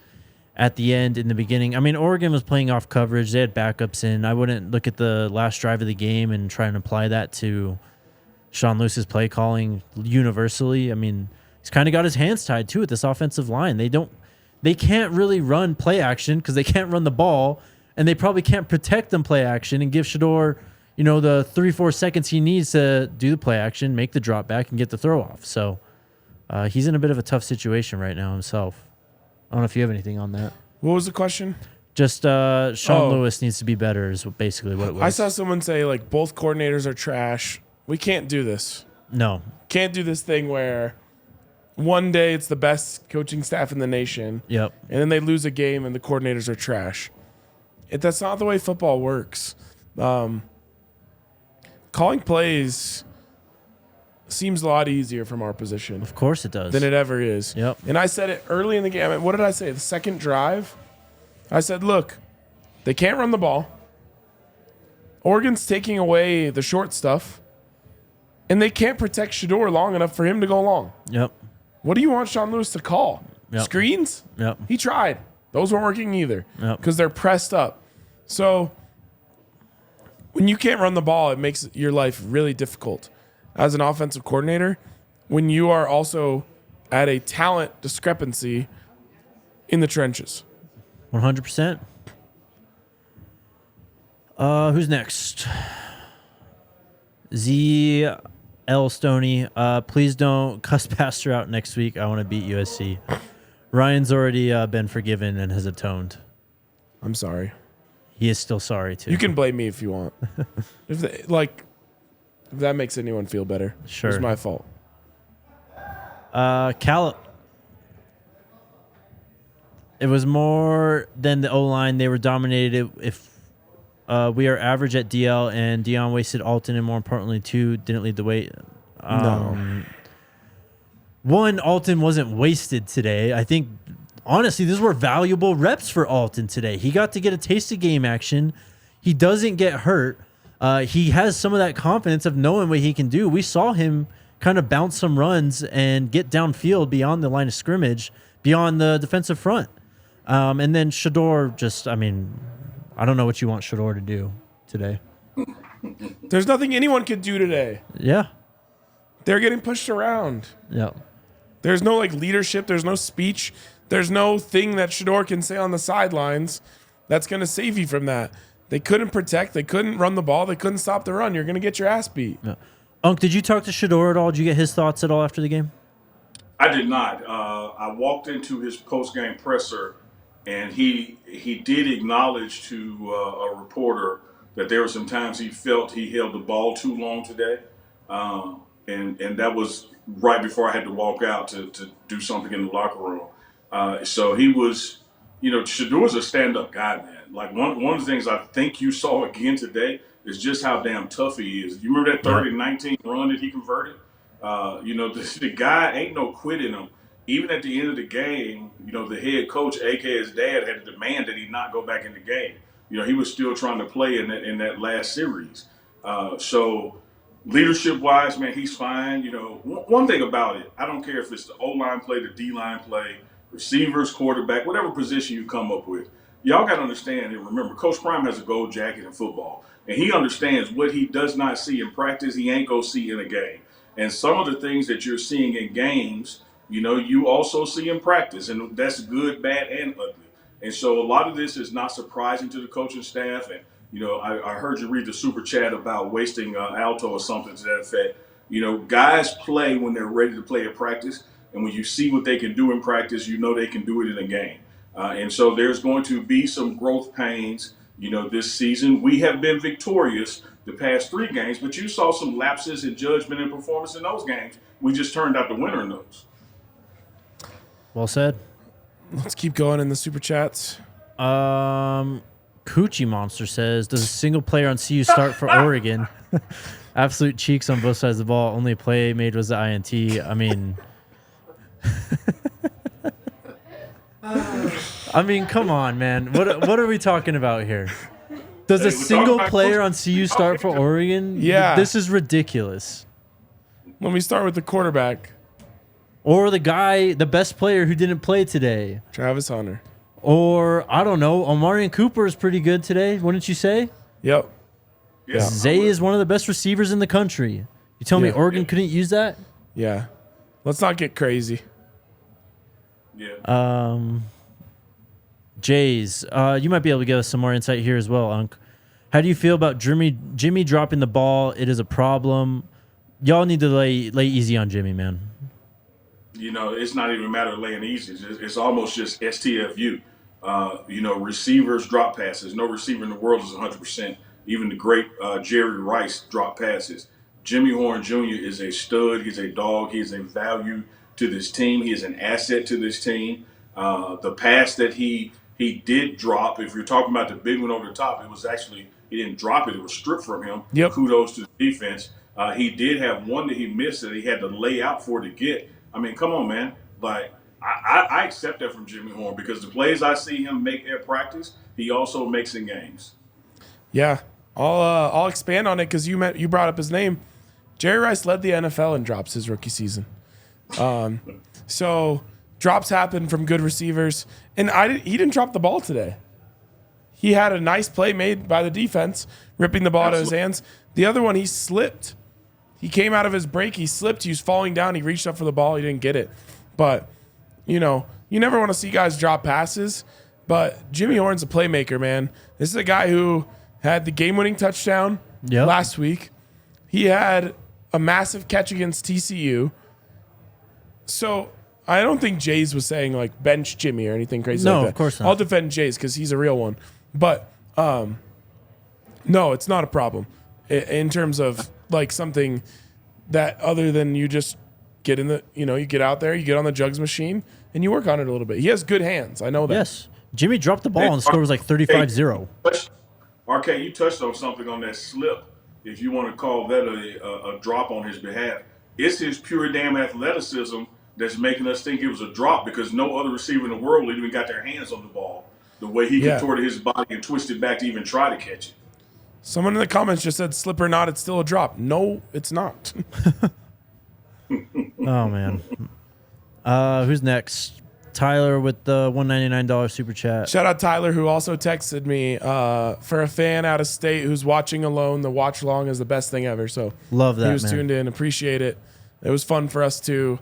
at the end, in the beginning? I mean, Oregon was playing off coverage. They had backups in. I wouldn't look at the last drive of the game and try and apply that to Sean Lewis's play calling universally. I mean, he's kind of got his hands tied too at this offensive line. They can't really run play action because they can't run the ball, and they probably can't protect them play action and give Shador, the 3-4 seconds he needs to do the play action, make the drop back, and get the throw off. So he's in a bit of a tough situation right now himself. I don't know if you have anything on that. What was the question? Just Sean Lewis needs to be better is basically what it was. I saw someone say, both coordinators are trash. We can't do this. No. Can't do this thing where one day it's the best coaching staff in the nation. Yep. And then they lose a game and the coordinators are trash. That's not the way football works. Calling plays seems a lot easier from our position. Of course it does. Than it ever is. Yep. And I said it early in the game. What did I say? The second drive? I said, look, they can't run the ball. Oregon's taking away the short stuff. And they can't protect Shador long enough for him to go long. Yep. What do you want Sean Lewis to call? Yep. Screens? Yep. He tried. Those weren't working either. Yep. Because they're pressed up. So when you can't run the ball, it makes your life really difficult as an offensive coordinator when you are also at a talent discrepancy in the trenches. 100%. Who's next? ZL Stoney. Please don't cuss Pastor out next week. I want to beat USC. Ryan's already been forgiven and has atoned. I'm sorry. He is still sorry, too. You can blame me if you want. if that makes anyone feel better. Sure. It's my fault. It was more than the O-line. They were dominated. If we are average at DL, and Deion wasted Alton, and more importantly, two, didn't lead the way. No. One, Alton wasn't wasted today. I think, honestly, these were valuable reps for Alton today. He got to get a taste of game action. He doesn't get hurt. He has some of that confidence of knowing what he can do. We saw him kind of bounce some runs and get downfield beyond the line of scrimmage, beyond the defensive front. And then Shador I don't know what you want Shador to do today. There's nothing anyone could do today. Yeah. They're getting pushed around. Yeah. There's no leadership. There's no speech. There's no thing that Shador can say on the sidelines that's going to save you from that. They couldn't protect. They couldn't run the ball. They couldn't stop the run. You're going to get your ass beat. Yeah. Unk, did you talk to Shador at all? Did you get his thoughts at all after the game? I did not. I walked into his post-game presser, and he did acknowledge to a reporter that there were some times he felt he held the ball too long today, and that was right before I had to walk out to do something in the locker room. So he was, Shador's a stand-up guy, man. Like one of the things I think you saw again today is just how damn tough he is. You remember that 30-19 run that he converted? The guy ain't no quit in him. Even at the end of the game, the head coach, aka his dad, had to demand that he not go back in the game. He was still trying to play in that last series. So leadership-wise, man, he's fine. One thing about it, I don't care if it's the O-line play, the D-line play, receivers, quarterback, whatever position you come up with. Y'all got to understand and remember, Coach Prime has a gold jacket in football, and he understands what he does not see in practice, he ain't going to see in a game. And some of the things that you're seeing in games, you also see in practice, and that's good, bad, and ugly. And so a lot of this is not surprising to the coaching staff. And, I heard you read the super chat about wasting Alto or something to that effect. Guys play when they're ready to play at practice. And when you see what they can do in practice, they can do it in a game. And so there's going to be some growth pains, this season. We have been victorious the past 3 games, but you saw some lapses in judgment and performance in those games. We just turned out the winner in those. Well said. Let's keep going in the super chats. Coochie Monster says, does a single player on CU start for Oregon? Absolute cheeks on both sides of the ball. Only play made was the INT. Come on, man. What are we talking about here? Does a single player on CU start for Oregon? Yeah. This is ridiculous. Let me start with the quarterback. Or the best player who didn't play today. Travis Hunter. Or, I don't know, Omarion Cooper is pretty good today, wouldn't you say? Yep. Yeah. Zay is one of the best receivers in the country. You tell me Oregon couldn't use that? Yeah. Let's not get crazy. Yeah. Jays, you might be able to give us some more insight here as well, Unk. How do you feel about Jimmy dropping the ball? It is a problem. Y'all need to lay easy on Jimmy, man. It's not even a matter of laying easy. It's almost just STFU. Receivers drop passes. No receiver in the world is 100%. Even the great Jerry Rice drop passes. Jimmy Horn Jr. is a stud. He's a dog. He is a value to this team. He is an asset to this team. The pass that he did drop, if you're talking about the big one over the top, it was actually, he didn't drop it. It was stripped from him. Yep. Kudos to the defense. He did have one that he missed that he had to lay out for to get. Come on, man. I accept that from Jimmy Horn because the plays I see him make at practice, he also makes in games. Yeah. I'll expand on it because you brought up his name. Jerry Rice led the NFL in drops his rookie season. So drops happen from good receivers. And he didn't drop the ball today. He had a nice play made by the defense, ripping the ball out of his hands. The other one, he slipped. He came out of his break. He slipped. He was falling down. He reached up for the ball. He didn't get it. But, you never want to see guys drop passes. But Jimmy Horn's a playmaker, man. This is a guy who had the game-winning touchdown last week. He had a massive catch against TCU. So I don't think Jays was saying, bench Jimmy or anything crazy like that. No, of course not. I'll defend Jays because he's a real one. But, no, it's not a problem in terms of, something that other than you just get in the, you get out there, you get on the jugs machine, and you work on it a little bit. He has good hands. I know that. Yes. Jimmy dropped the ball and the score was like 35-0. RK, you touched on something on that slip, if you want to call that a drop on his behalf. It's his pure damn athleticism that's making us think it was a drop, because no other receiver in the world even got their hands on the ball the way he contorted his body and twisted back to even try to catch it. Someone in the comments just said, slip or not, it's still a drop. No, it's not. Oh, man. Who's next? Tyler with the $199 super chat. Shout out Tyler, who also texted me, for a fan out of state who's watching alone, the watch long is the best thing ever. So love that, he was man. tuned in. Appreciate it. It was fun for us too,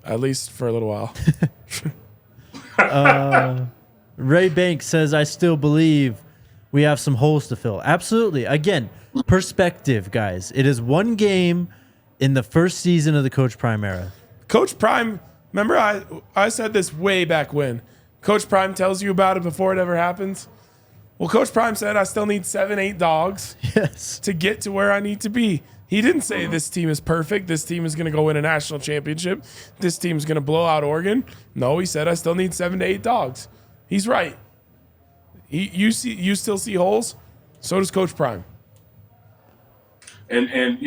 at least for a little while. Ray Banks says, I still believe we have some holes to fill. Absolutely. Again, perspective, guys. It is one game in the first season of the Coach Prime era. Coach Prime, remember I said this way back when. Coach Prime tells you about it before it ever happens. Well, Coach Prime said I still need 7-8 dogs to get to where I need to be. He didn't say this team is perfect. This team is going to go win a national championship. This team is going to blow out Oregon. No, he said I still need 7 to 8 dogs. He's right. You still see holes. So does Coach Prime. And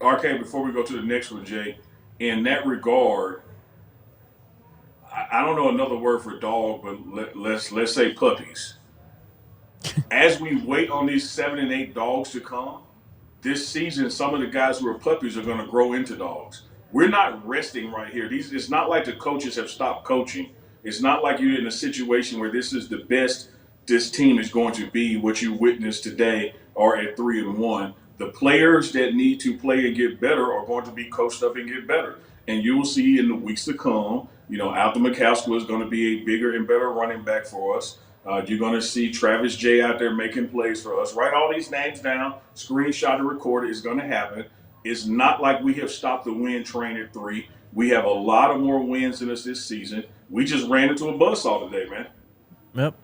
RK, before we go to the next one, Jay, in that regard, I don't know another word for dog, but let's say puppies. As we wait on these 7 and 8 dogs to come, this season, some of the guys who are puppies are going to grow into dogs. We're not resting right here. It's not like the coaches have stopped coaching. It's not like you're in a situation where this is the best this team is going to be. What you witnessed today are at 3-1. The players that need to play and get better are going to be coached up and get better. And you will see in the weeks to come, Alton McCaskill is going to be a bigger and better running back for us. You're going to see Travis J out there making plays for us. Write all these names down, screenshot and record it. It's going to happen. It's not like we have stopped the win train at 3. We have a lot of more wins in us this season. We just ran into a buzzsaw today, man. Yep.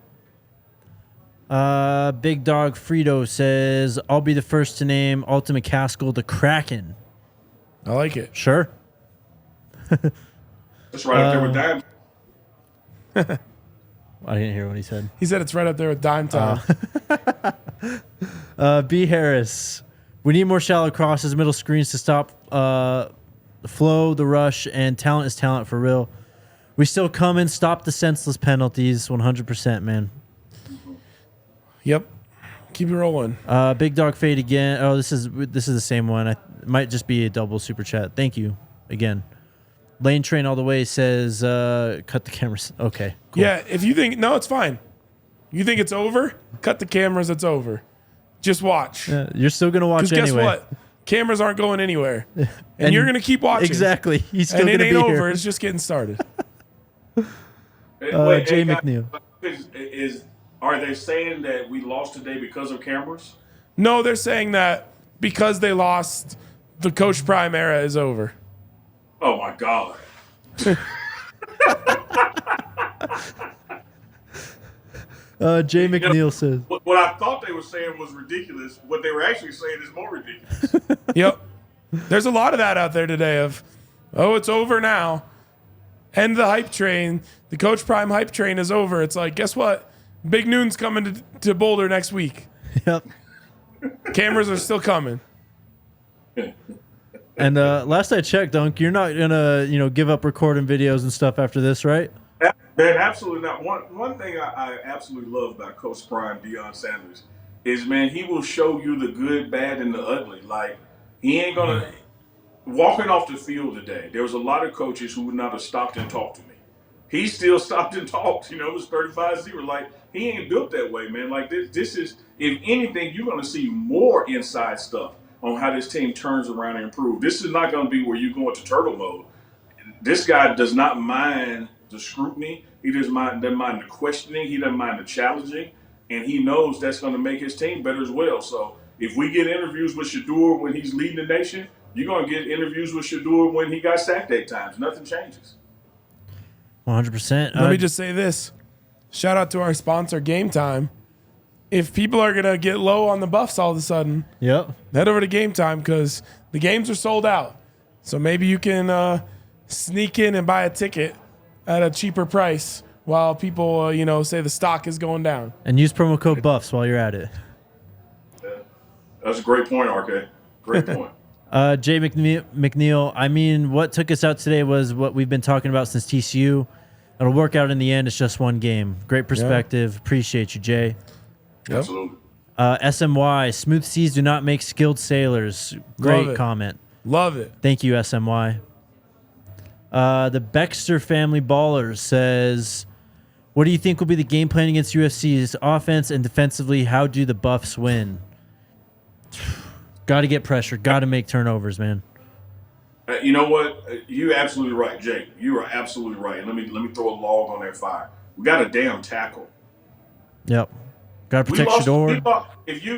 Big Dog Frito says, I'll be the first to name Alton McCaskill the Kraken. I like it. Sure. That's right up there with Dime. I didn't hear what he said. He said it's right up there with Dime Time. B. Harris. We need more shallow crosses, middle screens to stop the flow, the rush, and talent is talent for real. We still come in, stop the senseless penalties, 100%, man. Yep. Keep it rolling. Big Dog Fade again. Oh, this is the same one. It might just be a double super chat. Thank you again. Lane Train all the way says, cut the cameras. Okay. Cool. Yeah, if you think, no, it's fine. You think it's over? Cut the cameras, it's over. Just watch. You're still going to watch anyway. Because guess what? Cameras aren't going anywhere. And you're going to keep watching. Exactly. He's still and it ain't over. Here. It's just getting started. Jay McNeil. Are they saying that we lost today because of cameras? No, they're saying that because they lost, the Coach Prime era is over. Oh, my God. Jay McNeil says. What I thought they were saying was ridiculous. What they were actually saying is more ridiculous. Yep. There's a lot of that out there today of, oh, it's over now. End the hype train. The Coach Prime hype train is over. It's like, guess what? Big Noon's coming to Boulder next week. Yep. Cameras are still coming. And last I checked, Dunk, you're not gonna, give up recording videos and stuff after this, right? Man, absolutely not. One thing I absolutely love about Coach Prime, Deion Sanders, is, man, he will show you the good, bad, and the ugly. Like, he ain't gonna walking off the field today. There was a lot of coaches who would not have stopped and talked to me. He still stopped and talked. It was 35-0. Like, he ain't built that way, man. Like, this is, if anything, you're gonna see more inside stuff on how this team turns around and improves. This is not going to be where you go into turtle mode. This guy does not mind the scrutiny. He doesn't mind the questioning. He doesn't mind the challenging. And he knows that's going to make his team better as well. So if we get interviews with Shador when he's leading the nation, you're going to get interviews with Shador when he got sacked 8 times. Nothing changes. 100%. Let me just say this. Shout out to our sponsor, Game Time. If people are going to get low on the Buffs all of a sudden, yep, head over to Game Time because the games are sold out. So maybe you can sneak in and buy a ticket at a cheaper price while people, say the stock is going down. And use promo code Buffs while you're at it. That's a great point, RK. Great point. Jay McNeil, I mean, what took us out today was what we've been talking about since TCU. It'll work out in the end. It's just one game. Great perspective. Yeah. Appreciate you, Jay. Yep. Absolutely. SMY, smooth seas do not make skilled sailors. Great comment. Love it. Thank you, SMY. The Baxter family baller says, what do you think will be the game plan against UFC's offense and defensively? How do the Buffs win? Got to get pressure. Got to make turnovers, man. You know what? You're absolutely right, Jake. You are absolutely right. And let me throw a log on that fire. We got a damn tackle. Yep. Got to protect Shador. If you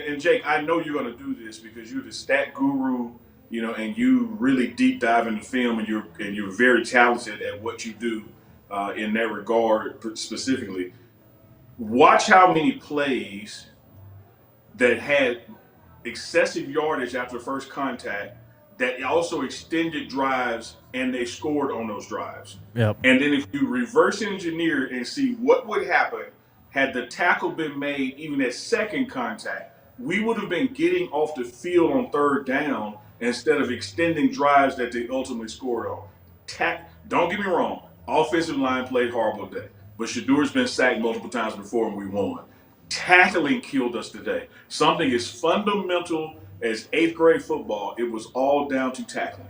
and Jake, I know you're going to do this because you're the stat guru, and you really deep dive into film, and you're very talented at what you do in that regard specifically. Watch how many plays that had excessive yardage after first contact that also extended drives, and they scored on those drives. Yep. And then if you reverse engineer and see what would happen had the tackle been made even at second contact, we would have been getting off the field on third down instead of extending drives that they ultimately scored on. Don't get me wrong, offensive line played horrible today, but Shador's been sacked multiple times before and we won. Tackling killed us today. Something as fundamental as 8th grade football, it was all down to tackling.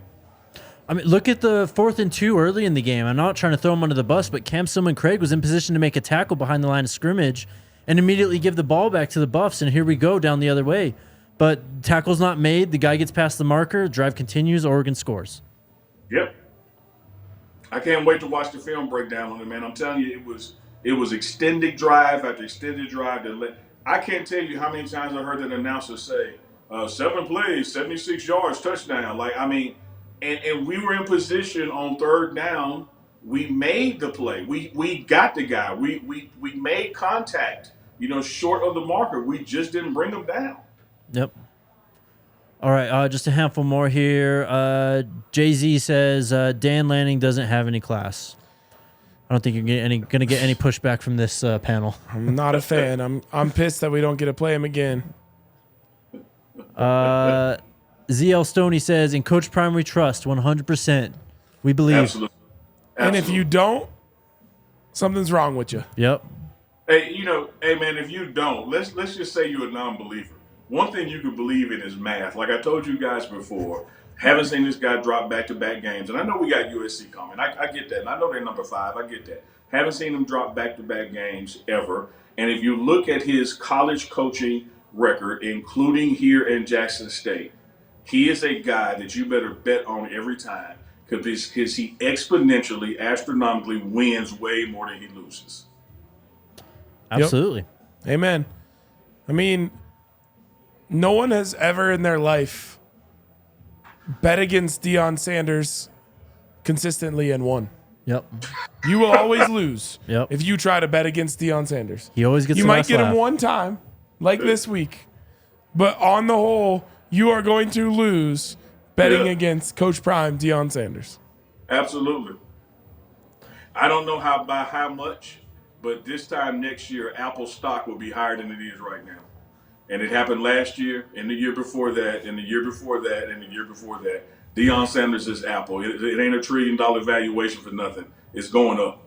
I mean, look at the 4th and 2 early in the game. I'm not trying to throw him under the bus, but Cam Sillman-Craig was in position to make a tackle behind the line of scrimmage and immediately give the ball back to the Buffs, and here we go down the other way. But tackle's not made. The guy gets past the marker. Drive continues. Oregon scores. Yep. I can't wait to watch the film breakdown on it, man. I'm telling you, it was extended drive after extended drive. I can't tell you how many times I heard that announcer say, 7 plays, 76 yards, touchdown. And we were in position on third down. We made the play. We got the guy. We made contact, short of the marker. We just didn't bring him down. Yep. All right, just a handful more here. Jay-Z says, Dan Lanning doesn't have any class. I don't think you're going to get any pushback from this panel. I'm not a fan. I'm pissed that we don't get to play him again. ZL Stoney says, in Coach Prime we trust 100%. We believe. Absolutely. And if you don't, something's wrong with you. Yep. Hey, hey man, if you don't, let's just say you're a non-believer. One thing you can believe in is math. Like I told you guys before, haven't seen this guy drop back-to-back games. And I know we got USC coming. I get that. And I know they're number 5. I get that. Haven't seen him drop back-to-back games ever. And if you look at his college coaching record, including here in Jackson State, he is a guy that you better bet on every time because he exponentially, astronomically wins way more than he loses. Absolutely. Yep. Amen. I mean, no one has ever in their life bet against Deion Sanders consistently and won. Yep. You will always lose if you try to bet against Deion Sanders. He always gets. You might get him one time, like this week, but on the whole, you are going to lose betting against Coach Prime Deion Sanders. Absolutely. I don't know by how much, but this time next year, Apple stock will be higher than it is right now. And it happened last year, and the year before that, and the year before that, and the year before that. Deion Sanders is Apple. It ain't $1 trillion valuation for nothing. It's going up.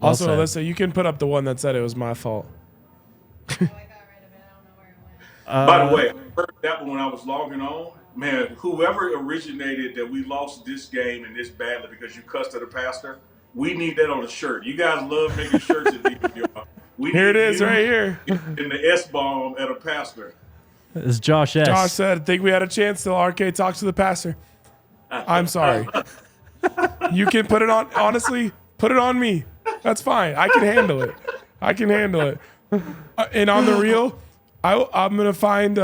Also, Alyssa, you can put up the one that said it was my fault. I got rid of it. I don't know where it went. By the way, I heard that one when I was logging on. Man, whoever originated that we lost this game and this badly because you cussed at a pastor, we need that on a shirt. You guys love making shirts at DWR. Here it is right here. In the S-bomb at a pastor. It's Josh S. Josh said, I think we had a chance till RK talked to the pastor. I'm sorry. You can put it on, honestly, put it on me. That's fine. I can handle it. And on the real, I'm going to find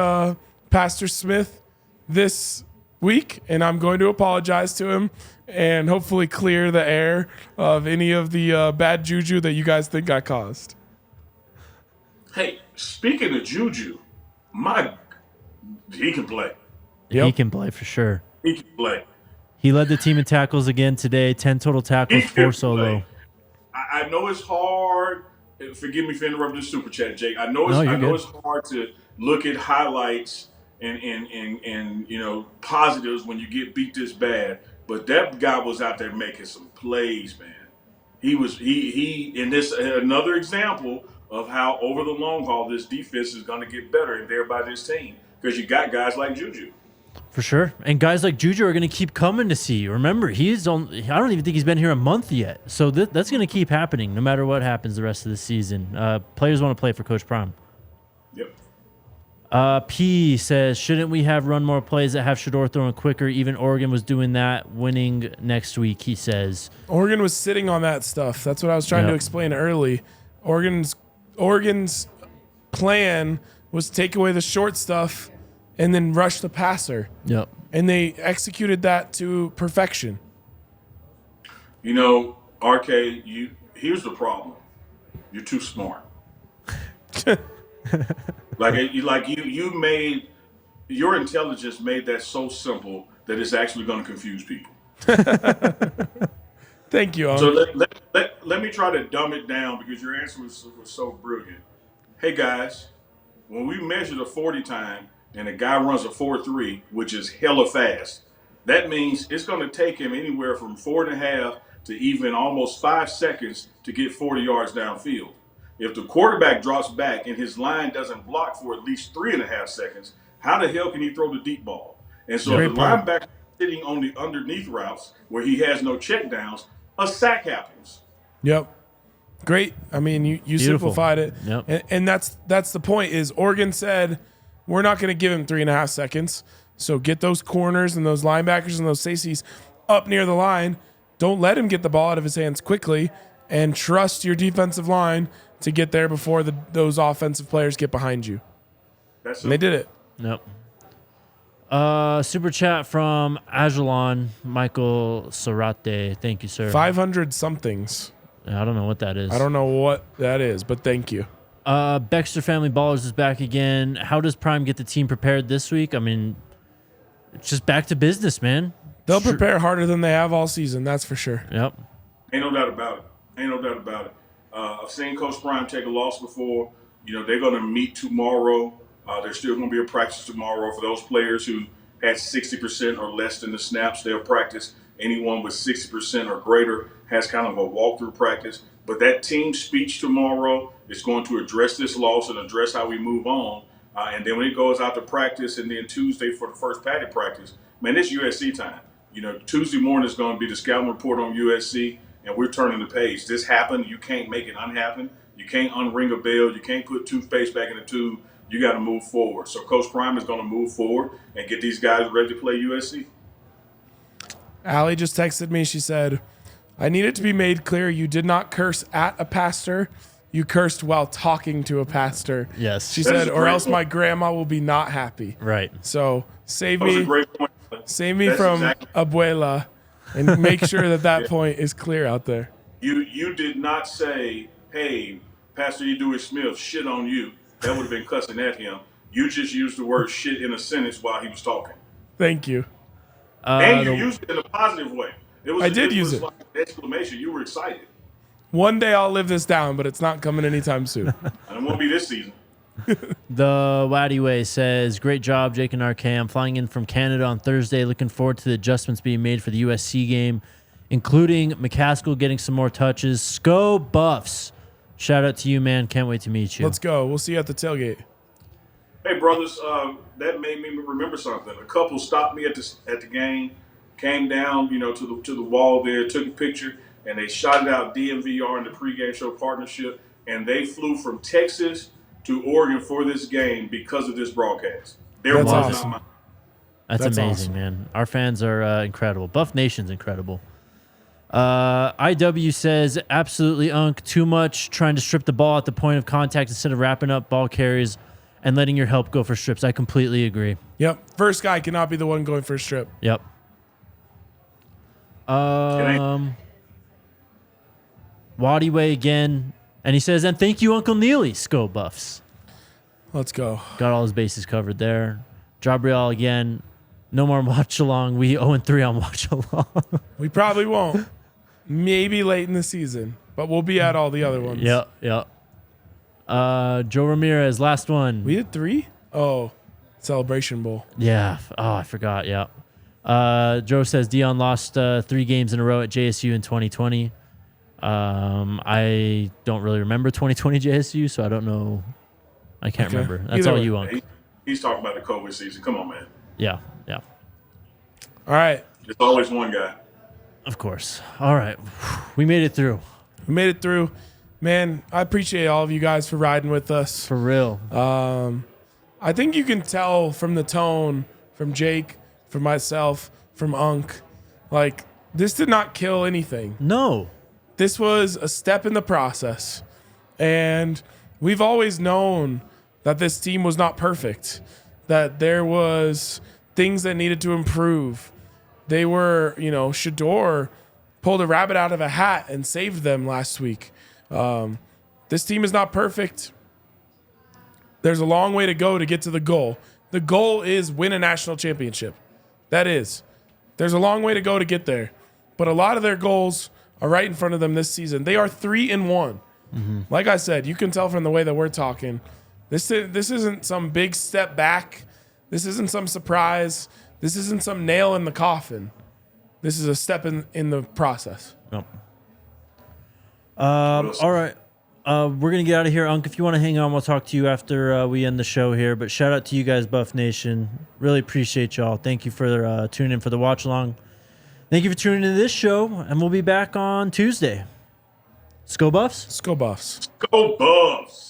Pastor Smith this week, and I'm going to apologize to him and hopefully clear the air of any of the bad juju that you guys think I caused. Hey, speaking of juju, he can play. He can play for sure. He can play. He led the team in tackles again today. 10 total tackles, 4 solo. I know it's hard. Forgive me for interrupting the super chat, Jake. I know it's hard to look at highlights and positives when you get beat this bad. But that guy was out there making some plays, man. He in this another example of how over the long haul this defense is going to get better and there by this team because you got guys like Juju. For sure. And guys like Juju are going to keep coming to see you. Remember, I don't even think he's been here a month yet. So that's going to keep happening no matter what happens the rest of the season. Players want to play for Coach Prime. Yep. P says, shouldn't we have run more plays that have Shedeur throwing quicker? Even Oregon was doing that, winning next week, he says. Oregon was sitting on that stuff. That's what I was trying to explain early. Oregon's plan was to take away the short stuff and then rush the passer. Yep. And they executed that to perfection. RK, here's the problem. You're too smart. you made your intelligence made that so simple that it's actually going to confuse people. Thank you. So let me try to dumb it down because your answer was so brilliant. Hey guys, when we measure the 40 time and a guy runs a 4.3, which is hella fast, that means it's going to take him anywhere from 4.5 to even almost 5 seconds to get 40 yards downfield. If the quarterback drops back and his line doesn't block for at least 3.5 seconds, how the hell can he throw the deep ball? And so if the linebacker sitting on the underneath routes where he has no checkdowns, a sack happens. Yep. Great. I mean, you simplified it. Yep. And that's the point is Oregon said, we're not going to give him 3.5 seconds. So get those corners and those linebackers and those safeties up near the line. Don't let him get the ball out of his hands quickly and trust your defensive line to get there before those offensive players get behind you. And they did it. Yep. Super chat from Ajalon, Michael Sarate. Thank you, sir. 500 somethings. I don't know what that is. I don't know what that is, but thank you. Baxter Family Ballers is back again. How does Prime get the team prepared this week? I mean, it's just back to business, man. They'll prepare harder than they have all season, that's for sure. Yep. Ain't no doubt about it. I've seen Coach Prime take a loss before. They're going to meet tomorrow. There's still going to be a practice tomorrow for those players who had 60% or less than the snaps. They'll practice. Anyone with 60% or greater has kind of a walkthrough practice. But that team speech tomorrow is going to address this loss and address how we move on. And then when it goes out to practice and then Tuesday for the first padded practice, man, it's USC time. Tuesday morning is going to be the scouting report on USC, and we're turning the page. This happened. You can't make it unhappen. You can't unring a bell. You can't put toothpaste back in the tube. You got to move forward. So Coach Prime is going to move forward and get these guys ready to play USC. Allie just texted me. She said, I need it to be made clear you did not curse at a pastor. You cursed while talking to a pastor. Yes. She said, or else my grandma will be not happy. Right. So save That was a me great point. from exactly. Abuela and make sure that point is clear out there. You did not say, hey, Pastor Edewey Smith, shit on you. That would have been cussing at him. You just used the word shit in a sentence while he was talking. Thank you. And you used it in a positive way. I did use it. Like an exclamation. You were excited. One day I'll live this down, but it's not coming anytime soon. And it won't be this season. The Waddy Way says, great job, Jake and RK. I'm flying in from Canada on Thursday. Looking forward to the adjustments being made for the USC game, including McCaskill getting some more touches. Sko Buffs. Shout out to you, man. Can't wait to meet you. Let's go. We'll see you at the tailgate. Hey, brothers, that made me remember something. A couple stopped me at the game, came down, to the wall there, took a picture, and they shot it out DMVR in the pregame show partnership, and they flew from Texas to Oregon for this game because of this broadcast. That's awesome. That's amazing, awesome. man. Our fans are incredible. Buff Nation's incredible. IW says, absolutely too much trying to strip the ball at the point of contact instead of wrapping up ball carries and letting your help go for strips. I completely agree. Yep. First guy cannot be the one going for a strip. Yep. Waddy Way again. And he says, and thank you, Uncle Neely, Sko Buffs. Let's go. Got all his bases covered there. Jabriel again. No more watch along. We 0-3 on watch along. We probably won't. Maybe late in the season, but we'll be at all the other ones. Yep. Joe Ramirez, last one. We did 3? Oh, Celebration Bowl. Yeah. Oh, I forgot. Yeah. Joe says Deion lost 3 games in a row at JSU in 2020. I don't really remember 2020 JSU, so I don't know. I can't remember. That's Either all way. you want. He's talking about the COVID season. Come on, man. Yeah. All right. There's always one guy. Of course. All right. We made it through. We made it through. Man, I appreciate all of you guys for riding with us. For real. I think you can tell from the tone, from Jake, from myself, from Unk, like, this did not kill anything. No. This was a step in the process. And we've always known that this team was not perfect, that there was things that needed to improve. They were, Shador pulled a rabbit out of a hat and saved them last week. This team is not perfect. There's a long way to go to get to the goal. The goal is win a national championship. That is. There's a long way to go to get there. But a lot of their goals are right in front of them this season. They are 3-1. Like I said, you can tell from the way that we're talking. This isn't some big step back. This isn't some surprise. This isn't some nail in the coffin. This is a step in the process. Yep. All right. We're going to get out of here. Unc, if you want to hang on, we'll talk to you after we end the show here. But shout out to you guys, Buff Nation. Really appreciate y'all. Thank you for tuning in for the watch along. Thank you for tuning into this show, and we'll be back on Tuesday. Sko Buffs? Sko Buffs. Go Buffs!